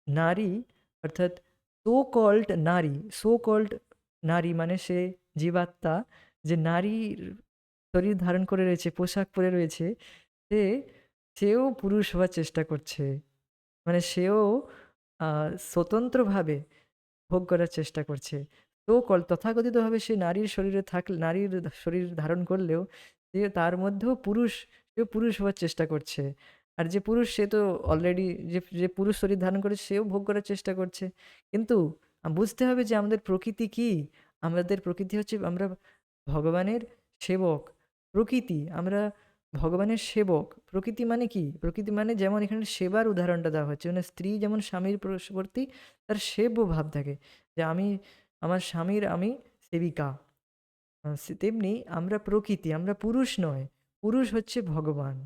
নারী অর্থাৎ সো কল্ড নারী, সো কল্ড নারী মানে সে জীবাত্মা, যে নারীর শরীর ধারণ করে রয়েছে, পোশাক পরে রয়েছে, সে সেও পুরুষ হওয়ার চেষ্টা করছে। মানে সেও স্বতন্ত্রভাবে ভোগ করার চেষ্টা করছে। তো তথাকথিতভাবে সে নারীর শরীরে থাকলে, নারীর শরীর ধারণ করলেও সে তার মধ্যেও পুরুষ, সেও পুরুষ হওয়ার চেষ্টা করছে। আর যে পুরুষ, সে তো অলরেডি, যে যে পুরুষ শরীর ধারণ করে, সেও ভোগ করার চেষ্টা করছে। কিন্তু বুঝতে হবে যে আমাদের প্রকৃতি কি। আমাদের প্রকৃতি হচ্ছে আমরা ভগবানের সেবক। প্রকৃতি, আমরা ভগবানের সেবক। প্রকৃতি মানে কি? প্রকৃতি মানে, যেমন এখানে সেবার উদাহরণটা দেওয়া হচ্ছে, মানে স্ত্রী যেমন স্বামীর প্রতি তার সেব্য ভাব থাকে, যে আমি আমার স্বামীর আমি সেবিকা। তেমনি আমরা প্রকৃতি, আমরা পুরুষ নয়। পুরুষ হচ্ছে ভগবান।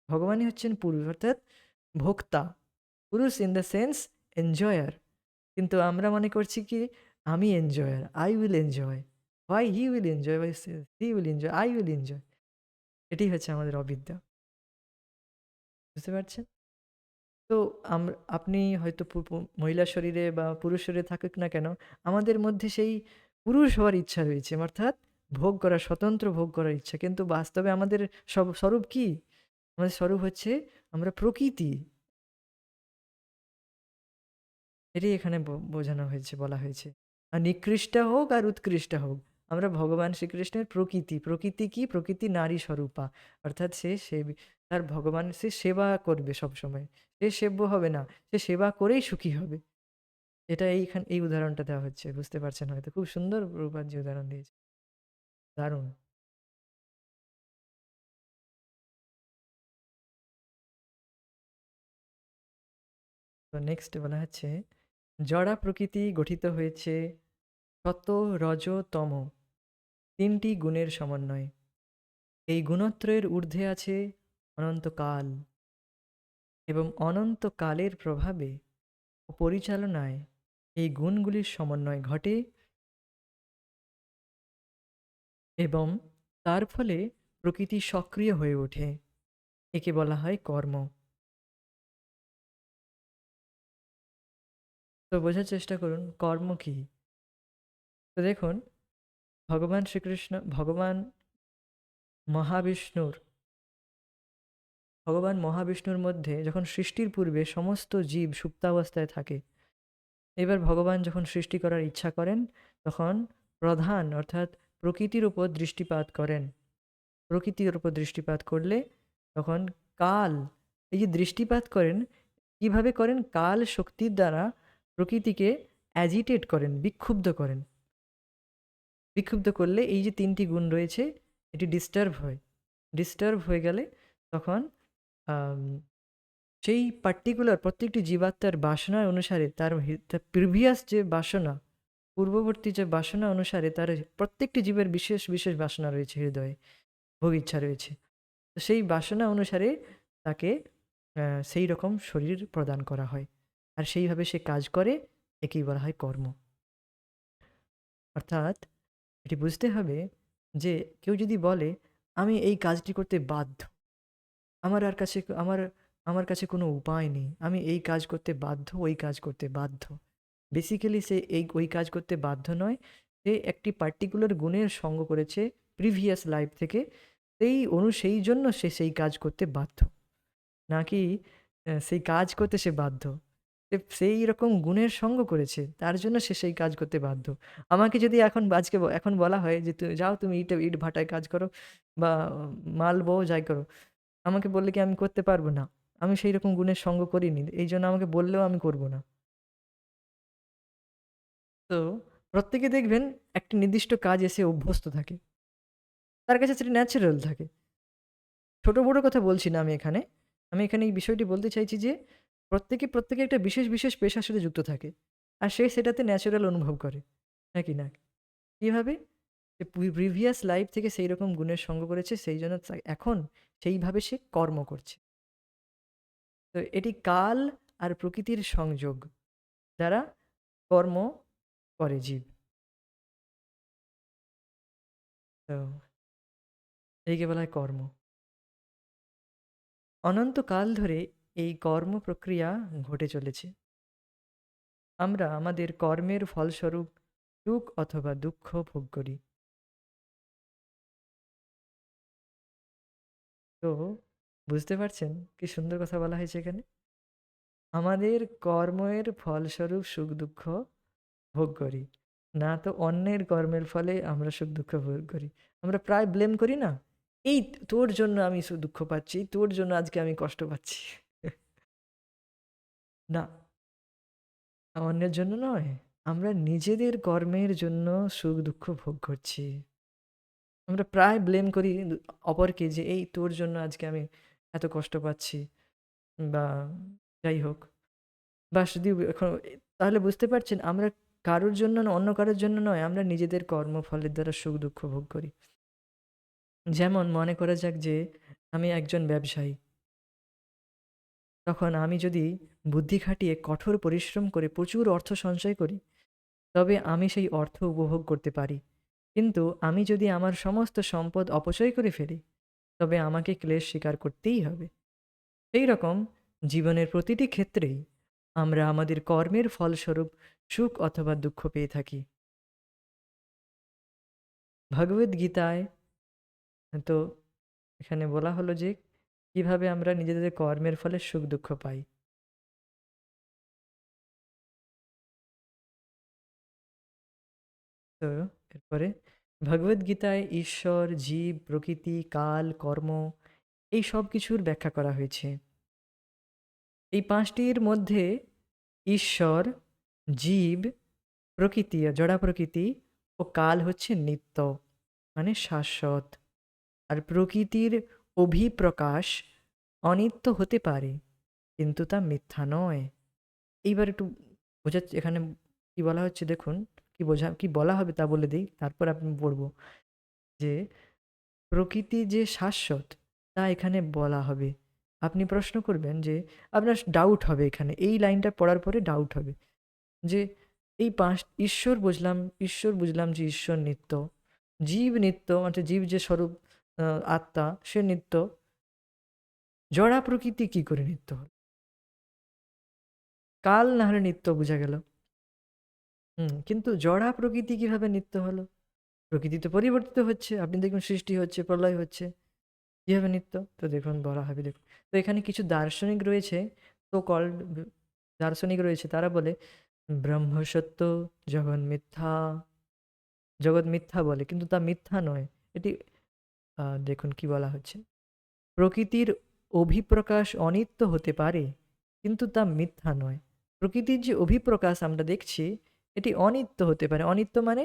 ভগবানই হচ্ছেন পুরুষ, অর্থাৎ ভোক্তা। পুরুষ ইন দ্য সেন্স এনজয়ার। কিন্তু আমরা মনে করছি কি, আমি enjoyer, I will enjoy. Why he will enjoy, why he will enjoy, I will enjoy. এটাই হচ্ছে আমাদের অবিদ্যা। বুঝতে পারছেন? তো আপনি হয়তো মহিলা শরীরে বা পুরুষ শরীরে থাকুক না কেন, আমাদের মধ্যে সেই পুরুষ হওয়ার ইচ্ছা রয়েছে, অর্থাৎ ভোগ করা, স্বতন্ত্র ভোগ করার ইচ্ছা। কিন্তু বাস্তবে আমাদের স্বরূপ কি? আমাদের স্বরূপ হচ্ছে আমরা প্রকৃতি। এটাই এখানে বোঝানো হয়েছে, বলা হয়েছে। আর নিকৃষ্ট হোক আর উৎকৃষ্ট হোক, আমরা ভগবান শ্রীকৃষ্ণের প্রকৃতি। প্রকৃতি কি? প্রকৃতি নারী স্বরূপা। অর্থাৎ সে তার ভগবান, সে সেবা করবে সবসময়। সে সেব্য হবে না, সে সেবা করেই সুখী হবে। এটা এই উদাহরণটা দেওয়া হচ্ছে, বুঝতে পারছেন হয়তো। খুব সুন্দর প্রভুপাদ যে উদাহরণ দিয়েছে, দারুণ। তো নেক্সট বলা হচ্ছে, জড়া প্রকৃতি গঠিত হয়েছে সত, রজ, তম তিনটি গুণের সমন্বয়ে। এই গুণত্রয়ের ঊর্ধ্বে আছে অনন্তকাল, এবং অনন্তকালের প্রভাবে ও পরিচালনায় এই গুণগুলির সমন্বয় ঘটে, এবং তার ফলে প্রকৃতি সক্রিয় হয়ে ওঠে। একে বলা হয় কর্ম। তো বোঝার চেষ্টা করুন কর্ম কি। তো দেখুন, ভগবান শ্রীকৃষ্ণ, মহাবিষ্ণুর ভগবান মহাবিষ্ণুর মধ্যে যখন সৃষ্টির পূর্বে সমস্ত জীব সুপ্তাবস্থায় থাকে, এবার ভগবান যখন সৃষ্টি করার ইচ্ছা করেন, তখন প্রধান অর্থাৎ প্রকৃতির উপর দৃষ্টিপাত করেন। প্রকৃতির উপর দৃষ্টিপাত করলে তখন কাল, এই যে দৃষ্টিপাত করেন, কিভাবে করেন? কাল শক্তির দ্বারা প্রকৃতিকে অ্যাজিটেট করেন, বিক্ষুব্ধ করেন। বিক্ষুব্ধ করলে এই যে তিনটি গুণ রয়েছে, এটি ডিস্টার্ব হয়। ডিস্টার্ব হয়ে গেলে তখন আম, সেই পার্টিকুলার প্রত্যেকটি জীবাত্মার বাসনা অনুসারে তার প্রিভিয়াস যে বাসনা, পূর্ববর্তী যে বাসনা অনুসারে তার প্রত্যেকটি জীবের বিশেষ বিশেষ বাসনা রয়েছে, হৃদয়ে ভোগ ইচ্ছা রয়েছে। তো সেই বাসনা অনুসারে তাকে সেই রকম শরীর প্রদান করা হয়, আর সেইভাবে সে কাজ করে। একেই বলা হয় কর্ম। অর্থাৎ এটি বুঝতে হবে যে কেউ যদি বলে আমি এই কাজটি করতে বাধ্য, আমার আর কাছে আমার আমার কাছে কোনো উপায় নেই, আমি এই কাজ করতে বাধ্য, ওই কাজ করতে বাধ্য। বেসিক্যালি সে ওই কাজ করতে বাধ্য নয়, সে একটি পার্টিকুলার গুণের সঙ্গ করেছে প্রিভিয়াস লাইফ থেকে, সেই জন্য সে সেই কাজ করতে বাধ্য। নাকি সেই কাজ করতে সে বাধ্য, সেই রকম গুণের সঙ্গ করেছে, তার জন্য সে সেই কাজ করতে বাধ্য। আমাকে যদি এখন বলা হয় যে যাও তুমি ইট ভাটায় কাজ করো, বা মাল বও, যাই করো, আমাকে বললে কি আমি করতে পারবো না? আমি সেই রকম গুণের সঙ্গ করিনি, এই জন্য আমাকে বললেও আমি করব না। তো প্রত্যেকে দেখবেন একটা নির্দিষ্ট কাজ এসে অভ্যস্ত থাকে, তার কাছে সেটা ন্যাচারাল থাকে। ছোট বড় কথা বলছি না আমি এখানে এই বিষয়টি বলতে চাইছি যে প্রত্যেকে একটা বিশেষ বিশেষ পেশার সাথে যুক্ত থাকে, আর সে সেটাতে ন্যাচারাল অনুভব করে, নাকি না? কীভাবে? যে প্রিভিয়াস লাইফ থেকে সেই রকম গুণের সঙ্গ করেছে, সেই জন্য এখন সেইভাবে সে কর্ম করছে। তো এটি কাল আর প্রকৃতির সংযোগ দ্বারা কর্ম করে জীব। তো একে বলা হয় কর্ম। অনন্তকাল ধরে এই কর্ম প্রক্রিয়া ঘটে চলেছে। আমরা আমাদের কর্মের ফলস্বরূপ সুখ অথবা দুঃখ ভোগ করি। তো বুঝতে পারছেন কি সুন্দর কথা বলা হয়েছে এখানে? আমাদের কর্মের ফলস্বরূপ সুখ দুঃখ ভোগ করি, না তো অন্যের কর্মের ফলে আমরা সুখ দুঃখ ভোগ করি। আমরা প্রায় ব্লেম করি না, এই তোর জন্য আমি সুখ দুঃখ পাচ্ছি, তোর জন্য আজকে আমি কষ্ট পাচ্ছি। না, অন্যের জন্য নয়, আমরা নিজেদের কর্মের জন্য সুখ দুঃখ ভোগ করছি। আমরা প্রায় ব্লেম করি অপরকে, যে এই তোর জন্য আজকে আমি এত কষ্ট পাচ্ছি, বা যাই হোক। বা যদি এখন, তাহলে বুঝতে পারছেন আমরা কারোর জন্য না, অন্য কারোর জন্য নয়, আমরা নিজেদের কর্মফলের দ্বারা সুখ দুঃখ ভোগ করি। যেমন মনে করা যাক যে আমি একজন ব্যবসায়ী, তখন আমি যদি বুদ্ধি খাটিয়ে কঠোর পরিশ্রম করে প্রচুর অর্থ সঞ্চয় করি, তবে আমি সেই অর্থ উপভোগ করতে পারি। কিন্তু আমি যদি আমার সমস্ত সম্পদ অপচয় করে ফেলি, তবে আমাকে ক্লেশ স্বীকার করতেই হবে। সেই রকম জীবনের প্রতিটি ক্ষেত্রেই আমরা আমাদের কর্মের ফলস্বরূপ সুখ অথবা দুঃখ পেয়ে থাকি। ভগবদ গীতায় তো এখানে বলা হলো যে কিভাবে আমরা নিজেদের কর্মের ফলে সুখ দুঃখ পাই। তো এরপরে ভগবদ্গীতায় ঈশ্বর, জীব, প্রকৃতি, কাল, কর্ম এই সব কিছুর ব্যাখ্যা করা হয়েছে। এই পাঁচটির মধ্যে ঈশ্বর, জীব, প্রকৃতি, জড়া প্রকৃতি ও কাল হচ্ছে নিত্য, মানে শাশ্বত। আর প্রকৃতির অভিপ্রকাশ অনিত্য হতে পারে, কিন্তু তা মিথ্যা নয়। এইবার একটু বোঝাচ্ছে এখানে কি বলা হচ্ছে, দেখুন কি বলা হবে তা বলে দিই, তারপর আপনি পড়ব যে প্রকৃতি যে শাশ্বত তা এখানে বলা হবে। আপনি প্রশ্ন করবেন যে আপনার ডাউট হবে, এখানে এই লাইনটা পড়ার পরে ডাউট হবে যে এই পাঁচ ঈশ্বর বুঝলাম যে ঈশ্বর নিত্য, জীব নিত্য, অর্থাৎ জীব যে স্বরূপ আত্মা সে নিত্য, জড়া প্রকৃতি কি করে নিত্য হল? কাল না হলে নিত্য বোঝা গেল। কিন্তু জড়া প্রকৃতি কিভাবে নিত্য হলো? প্রকৃতি তো পরিবর্তিত হচ্ছে, আপনি দেখুন সৃষ্টি হচ্ছে, প্রলয় হচ্ছে, কিভাবে নিত্য? তো দেখুন বলা হবে, দেখুন তো এখানে কিছু দার্শনিক রয়েছে, তো কল্ড দার্শনিক রয়েছে, তারা বলে ব্রহ্ম সত্য, জগৎ মিথ্যা। জগৎ মিথ্যা বলে, কিন্তু তা মিথ্যা নয়। এটি দেখুন কি বলা হচ্ছে, প্রকৃতির অভিপ্রকাশ অনিত্য হতে পারে, কিন্তু তা মিথ্যা নয়। প্রকৃতির যে অভিপ্রকাশ আমরা দেখছি এটি অনিত্য হতে পারে, অনিত্য মানে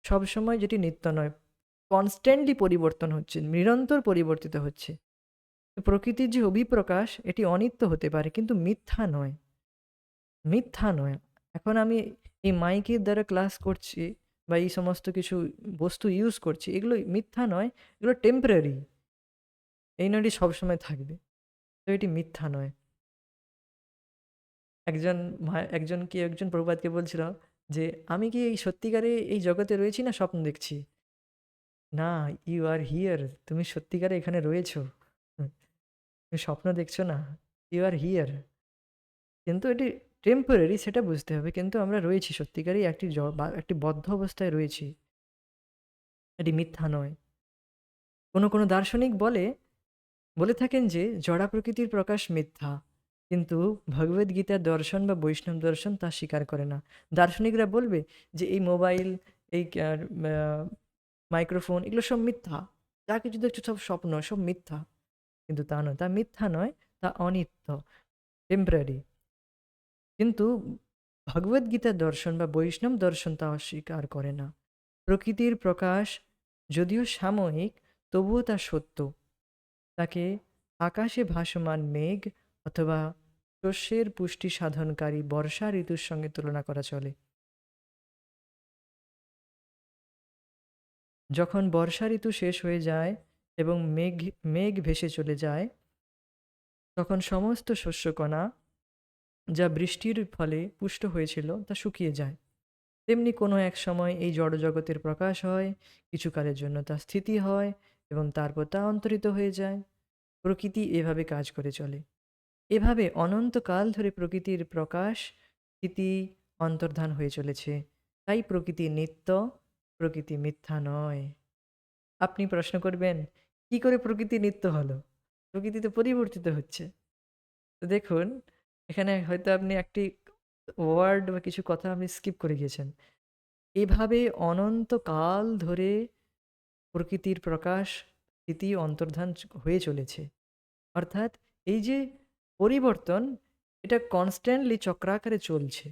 সবসময় যেটি নিত্য নয়, কনস্ট্যান্টলি পরিবর্তন হচ্ছে, নিরন্তর পরিবর্তিত হচ্ছে। প্রকৃতির যে অভিপ্রকাশ এটি অনিত্য হতে পারে, কিন্তু মিথ্যা নয়, মিথ্যা নয়। এখন আমি এই মাইকের দ্বারা ক্লাস করছি বা এই সমস্ত কিছু বস্তু ইউজ করছি, এগুলো মিথ্যা নয়, এগুলো টেম্পোরারি, এই নয়টি সবসময় থাকবে, তো এটি মিথ্যা নয়। একজন প্রভুপাদকে বলছিল যে আমি কি এই সত্যিকারে এই জগতে রয়েছি না স্বপ্ন দেখছি? না, ইউ আর হিয়ার, তুমি সত্যিকারে এখানে রয়েছো, তুমি স্বপ্ন দেখছো না, ইউ আর হিয়ার। কিন্তু এটি টেম্পোরারি সেটা বুঝতে হবে, কিন্তু আমরা রয়েছি সত্যিকারই একটি বদ্ধ অবস্থায় রয়েছি, এটি মিথ্যা নয়। কোনো কোনো দার্শনিক বলে থাকেন যে জড়া প্রকৃতির প্রকাশ মিথ্যা, কিন্তু ভগবদ্গীতার দর্শন বা বৈষ্ণব দর্শন তা স্বীকার করে না। দার্শনিকরা বলবে যে এই মোবাইল, এই মাইক্রোফোন এগুলো সব মিথ্যা, যা কিছু দেখছো সব স্বপ্ন, সব মিথ্যা, কিন্তু তা নয়, তা মিথ্যা নয়, তা অনিত্য, টেম্পোরারি। কিন্তু ভগবদ্গীতার দর্শন বা বৈষ্ণব দর্শন তা অস্বীকার করে না। প্রকৃতির প্রকাশ যদিও সাময়িক, তবুও তা সত্য। তাকে আকাশে ভাসমান মেঘ অথবা শস্যের পুষ্টি সাধনকারী বর্ষা ঋতুর সঙ্গে তুলনা করা চলে। যখন বর্ষা ঋতু শেষ হয়ে যায় এবং মেঘ মেঘ ভেসে চলে যায়, তখন সমস্ত শস্যকণা যা বৃষ্টির ফলে পুষ্ট হয়েছিল তা শুকিয়ে যায়। তেমনি কোনো এক সময় এই জড়জগতের প্রকাশ হয়, কিছুকালের জন্য তা স্থিতি হয় এবং তারপর তা অন্তরিত হয়ে যায়। প্রকৃতি এভাবে কাজ করে চলে। এভাবে অনন্তকাল ধরে প্রকৃতির প্রকাশ, স্থিতি, অন্তর্ধান হয়ে চলেছে। তাই প্রকৃতি নিত্য, প্রকৃতি মিথ্যা নয়। আপনি প্রশ্ন করবেন, কি করে প্রকৃতি নিত্য হলো? প্রকৃতি তো পরিবর্তিত হচ্ছে। তো দেখুন, এখানে হয়তো আপনি একটি ওয়ার্ড বা কিছু কথা আপনি স্কিপ করে গিয়েছেন। এভাবে অনন্তকাল ধরে প্রকৃতির প্রকাশ, স্থিতি, অন্তর্ধান হয়ে চলেছে। অর্থাৎ এই যে পরিবর্তন, এটা কনস্ট্যান্টলি চক্রাকারে চলছে,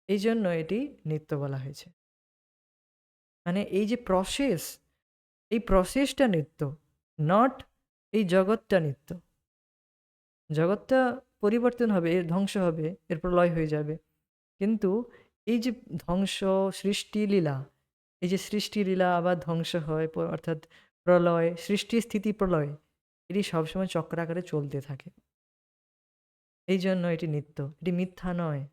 এই জন্য এটি নিত্য বলা হয়েছে। মানে এই যে প্রসেস, এই প্রসেসটা নিত্য, নট এই জগৎটা নিত্য। জগৎটা পরিবর্তন হবে, এর ধ্বংস হবে, এর প্রলয় হয়ে যাবে, কিন্তু এই যে ধ্বংস, সৃষ্টি লীলা, এই যে সৃষ্টি লীলা আবার ধ্বংস হয়, অর্থাৎ প্রলয়, সৃষ্টি স্থিতি প্রলয়, এটি সবসময় চক্রাকারে চলতে থাকে, এই জন্য এটি নিত্য, এটি মিথ্যা নয়।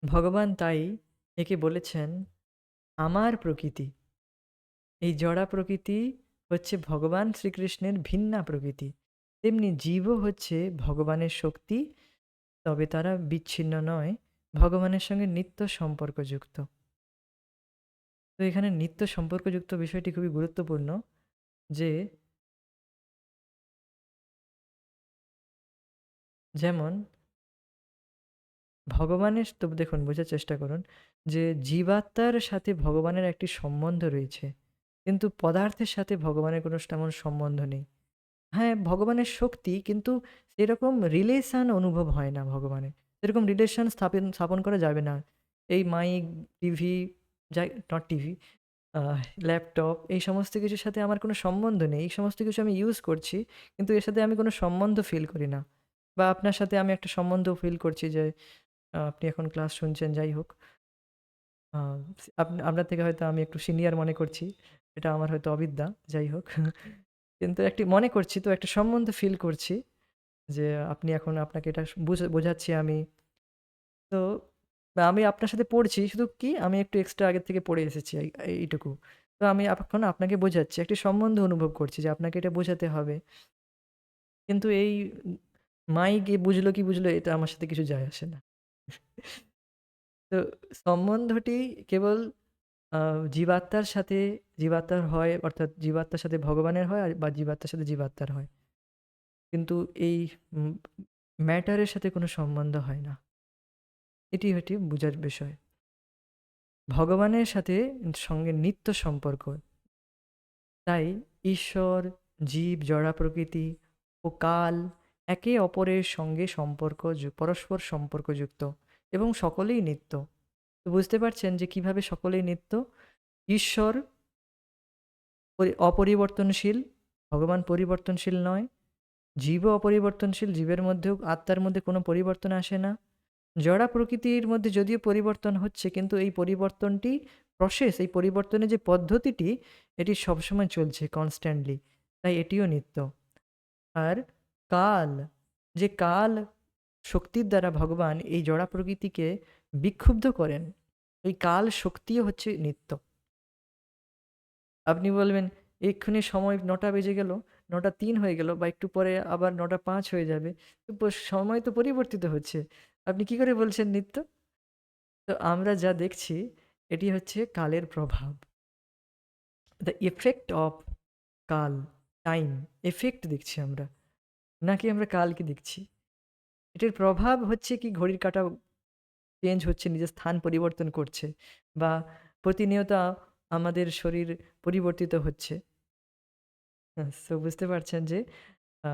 ভগবান তাই একে বলেছেন আমার প্রকৃতি। এই জড়া প্রকৃতি হচ্ছে ভগবান শ্রীকৃষ্ণের ভিন্না প্রকৃতি, তেমনি জীবও হচ্ছে ভগবানের শক্তি, তবে তারা বিচ্ছিন্ন নয়, ভগবানের সঙ্গে নিত্য সম্পর্কযুক্ত। তো এখানে নিত্য সম্পর্কযুক্ত বিষয়টি খুবই গুরুত্বপূর্ণ। যে যেমন ভগবানের তো দেখুন বোঝার চেষ্টা করুন যে জীবাত্মার সাথে ভগবানের একটি সম্বন্ধ রয়েছে। কিন্তু পদার্থের সাথে ভগবানের কোনো তেমন সম্বন্ধ নেই। হ্যাঁ, ভগবানের শক্তি কিন্তু সেরকম রিলেশন অনুভব হয় না ভগবানের। সেরকম রিলেশন স্থাপন করা যাবে না। এই মাইক, টিভি, যাই নট টিভি, ল্যাপটপ এই সমস্ত কিছুর সাথে আমার কোনো সম্বন্ধ নেই। এই সমস্ত কিছু আমি ইউজ করছি, কিন্তু এর সাথে আমি কোনো সম্বন্ধ ফিল করি না। বা আপনার সাথে আমি একটা সম্বন্ধ ফিল করছি যে আপনি এখন ক্লাস শুনছেন, যাই হোক। আ আপনার থেকে হয়তো আমি একটু সিনিয়র মনে করছি। এটা আমার হয়তো অবিদ্যা, যাই হোক। কিন্তু একটি মনে করছি তো একটা সম্বন্ধ ফিল করছি যে আপনি এখন আপনাকে এটা বোঝাচ্ছি আমি। তো বা আমি আপনার সাথে পড়ছি শুধু কি আমি একটু এক্সট্রা আগের থেকে পড়ে এসেছি এইটুকু। তো আমি এখন আপনাকে বোঝাচ্ছি। একটি সম্বন্ধ অনুভব করছি যে আপনাকে এটা বোঝাতে হবে। কিন্তু এই মাইক বুঝলো কি বুঝলো এটা আমার সাথে কিছু যায় আসে না। তো সম্বন্ধটি কেবল আ জীবাত্মার সাথে জীবাত্মার হয়, অর্থাৎ জীবাত্মার সাথে ভগবানের হয় বা জীবাত্মার সাথে জীবাত্মার হয়। কিন্তু এই উম ম্যাটারের সাথে কোনো সম্বন্ধ হয় না। এটি হচ্ছে বুঝার বিষয়। ভগবানের সাথে সঙ্গে নিত্য সম্পর্ক। তাই ঈশ্বর, জীব, জড় প্রকৃতি ও কাল একে অপরের সঙ্গে পরস্পর সম্পর্কযুক্ত এবং সকলেই নিত্য। তো বুঝতে পারছেন যে কিভাবে সকলেই নিত্য? ঈশ্বর অপরিবর্তনশীল, ভগবান পরিবর্তনশীল নয়। জীবও অপরিবর্তনশীল, জীবের মধ্যেও আত্মার মধ্যে কোনো পরিবর্তন আসে না। জড়া প্রকৃতির মধ্যে যদিও পরিবর্তন হচ্ছে, কিন্তু এই পরিবর্তনটি এই পরিবর্তনের যে পদ্ধতিটি, এটি সবসময় চলছে কনস্ট্যান্টলি। তাই এটিও নিত্য। আর কাল, যে কাল শক্তির দ্বারা ভগবান এই জড়া প্রকৃতিকে বিক্ষুব্ধ করেন, এই কাল শক্তিও হচ্ছে নিত্য। আপনি বলবেন, এক্ষুনি সময় ৯টা বেজে গেল, ৯টা ৩ হয়ে গেল বা একটু পরে আবার ৯টা ৫ হয়ে যাবে। তো সময় তো পরিবর্তিত হচ্ছে। আপনি কি করে বলছেন নিত্য? তো আমরা যা দেখছি এটি হচ্ছে কালের প্রভাব। দ্য ইফেক্ট অফ কাল, টাইম, এফেক্ট দেখছি আমরা। নাকি আমরা কালকে দেখছি? এটির প্রভাব হচ্ছে কি ঘড়ির কাঁটা চেঞ্জ হচ্ছে, নিজের স্থান পরিবর্তন করছে বা প্রতিনিয়ত আমাদের শরীর পরিবর্তিত হচ্ছে। সো বুঝতে পারছেন যে আ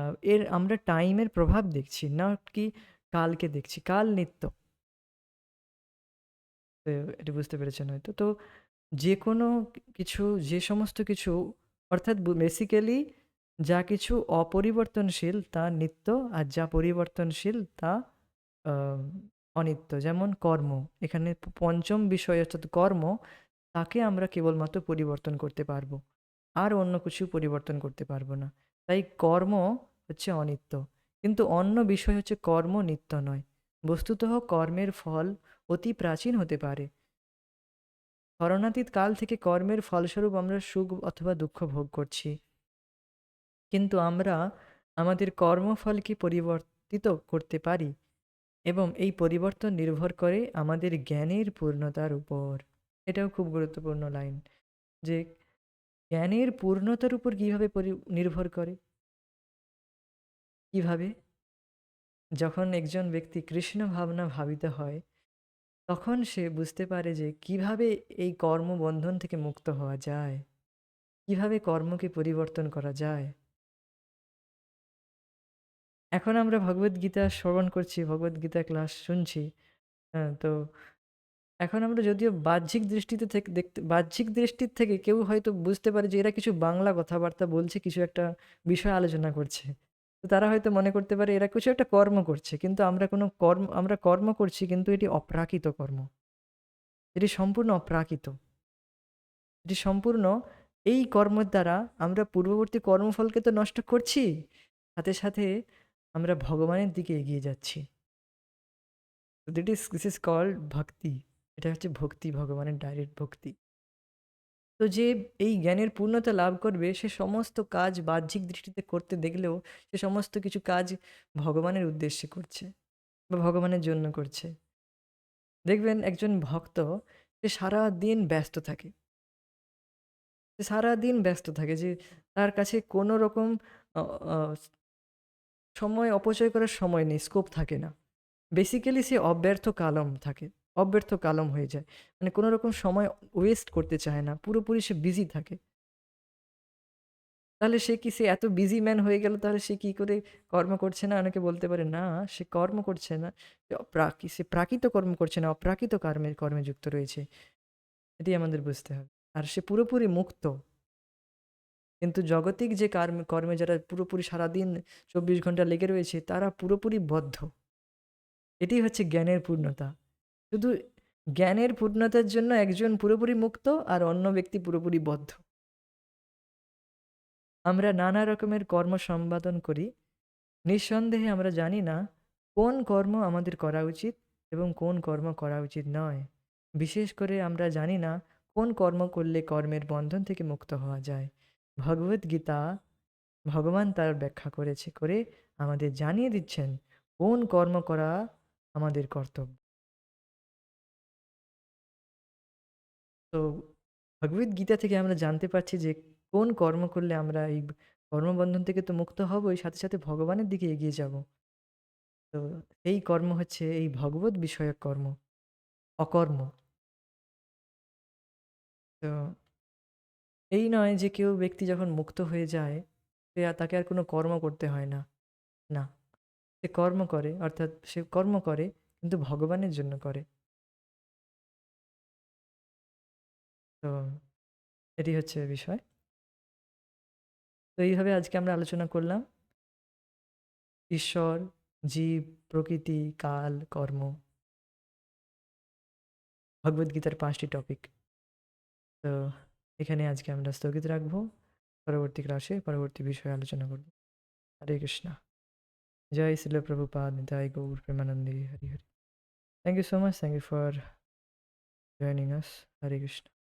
আমরা টাইমের প্রভাব দেখছি, না কি কালকে দেখছি। কাল নিত্য। তো এটা বুঝতে পেরেছেন হয়তো। তো যেকোনো কিছু, যে সমস্ত কিছু, অর্থাৎ বেসিক্যালি যা কিছু অপরিবর্তনশীল তা নিত্য, আর যা পরিবর্তনশীল তা আ অনিত্য। যেমন কর্ম। এখানে পঞ্চম বিষয় অর্থাৎ কর্ম, তাকে আমরা কেবলমাত্র পরিবর্তন করতে পারবো। আর অন্য কিছু পরিবর্তন করতে পারবো না। তাই কর্ম হচ্ছে অনিত্য। কিন্তু অন্য বিষয় হচ্ছে কর্ম নিত্য নয়। বস্তুতঃ কর্মের ফল অতি প্রাচীন হতে পারে। স্মরণাতীত কাল থেকে কর্মের ফলস্বরূপ আমরা সুখ অথবা দুঃখ ভোগ করছি। কিন্তু আমরা আমাদের কর্মফলকে পরিবর্তিত করতে পারি এবং এই পরিবর্তন নির্ভর করে আমাদের জ্ঞানের পূর্ণতার উপর। এটাও খুব গুরুত্বপূর্ণ লাইন যে জ্ঞানের পূর্ণতার উপর কিভাবে নির্ভর করে? কিভাবে? যখন একজন ব্যক্তি কৃষ্ণ ভাবনা ভাবিত হয়, তখন সে বুঝতে পারে যে কিভাবে এই কর্মবন্ধন থেকে মুক্ত হওয়া যায়, কিভাবে কর্মকে পরিবর্তন করা যায়। এখন আমরা ভগবদ্গীতা শ্রবণ করছি, ভগবদ্গীতা ক্লাস শুনছি। হ্যাঁ, তো এখন আমরা যদিও বাহ্যিক দৃষ্টির থেকে কেউ হয়তো বুঝতে পারে যে এরা কিছু বাংলা কথাবার্তা বলছে, কিছু একটা বিষয় আলোচনা করছে। তো তারা হয়তো মনে করতে পারে এরা কিছু একটা কর্ম করছে। কিন্তু আমরা কর্ম করছি, কিন্তু এটি অপ্রাকৃত কর্ম। এটি সম্পূর্ণ অপ্রাকৃত। এটি সম্পূর্ণ এই কর্মের দ্বারা আমরা পূর্ববর্তী কর্মফলকে তো নষ্ট করছি, সাথে, সাথে আমরা ভগবানের দিকে এগিয়ে যাচ্ছি। দিস ইজ কল্ড ভক্তি। এটা হচ্ছে ভক্তি, ভগবানের ডাইরেক্ট ভক্তি। তো যে এই জ্ঞানের পূর্ণতা লাভ করবে, সে সমস্ত কাজ বাহ্যিক দৃষ্টিতে করতে দেখলেও সে সমস্ত কিছু কাজ ভগবানের উদ্দেশ্যে করছে বা ভগবানের জন্য করছে। দেখবেন একজন ভক্ত, সে সারাদিন ব্যস্ত থাকে। সে সারাদিন ব্যস্ত থাকে, যে তার কাছে কোনো রকম আ আ সময় অপচয় করার সময় নেই, স্কোপ থাকে না। বেসিক্যালি সে অব্যর্থ কালম থাকে। অব্যর্থ কালম হয়ে যায়। মানে কোনো রকম সময় ওয়েস্ট করতে চায় না। পুরোপুরি সে বিজি থাকে। তাহলে সে এত বিজি ম্যান হয়ে গেল, তাহলে সে কি করে কর্ম করছে না? অনেকে বলতে পারে, না সে কর্ম করছে না। সে প্রাকৃত কর্ম করছে না, অপ্রাকৃত কর্মে যুক্ত রয়েছে। এটাই আমাদের বুঝতে হবে। আর সে পুরোপুরি মুক্ত। কিন্তু জাগতিক যে কর্মে যারা পুরোপুরি সারাদিন ২৪ ঘন্টা লেগে রয়েছে, তারা পুরোপুরি বদ্ধ। এটাই হচ্ছে জ্ঞানের পূর্ণতা। শুধু জ্ঞানের পূর্ণতার জন্য একজন পুরোপুরি মুক্ত আর অন্য ব্যক্তি পুরোপুরি বদ্ধ। আমরা নানা রকমের কর্ম সম্পাদন করি। নিঃসন্দেহে আমরা জানি না কোন কর্ম আমাদের করা উচিত এবং কোন কর্ম করা উচিত নয়। বিশেষ করে আমরা জানি না কোন কর্ম করলে কর্মের বন্ধন থেকে মুক্ত হওয়া যায়। ভগবদ্গীতা ভগবান তার ব্যাখ্যা করে আমাদের জানিয়ে দিচ্ছেন কোন কর্ম করা আমাদের কর্তব্য। তো ভগবদ্গীতা থেকে আমরা জানতে পারছি যে কোন কর্ম করলে আমরা এই কর্মবন্ধন থেকে তো মুক্ত হবই, সাথে সাথে ভগবানের দিকে এগিয়ে যাব। তো এই কর্ম হচ্ছে এই ভগবত বিষয়ক কর্ম, অকর্ম। তো এই নয় যে কেউ ব্যক্তি যখন মুক্ত হয়ে যায়, তাকে আর কোনো কর্ম করতে হয় না। না, সে কর্ম করে, অর্থাৎ সে কর্ম করে কিন্তু ভগবানের জন্য করে। তো এটি হচ্ছে বিষয়। তো এইভাবে আজকে আমরা আলোচনা করলাম ঈশ্বর, জীব, প্রকৃতি, কাল, কর্ম, ভগবদ্গীতার ৫টি টপিক। তো এখানে আজকে আমরা স্থগিত রাখবো। পরবর্তী ক্লাসে পরবর্তী বিষয়ে আলোচনা করব। হরে কৃষ্ণ। জয় শিল প্রভুপাদ, জয় গৌর প্রেমানন্দে, Hari Hari. Thank you so much, thank you for joining us. Hare Krishna.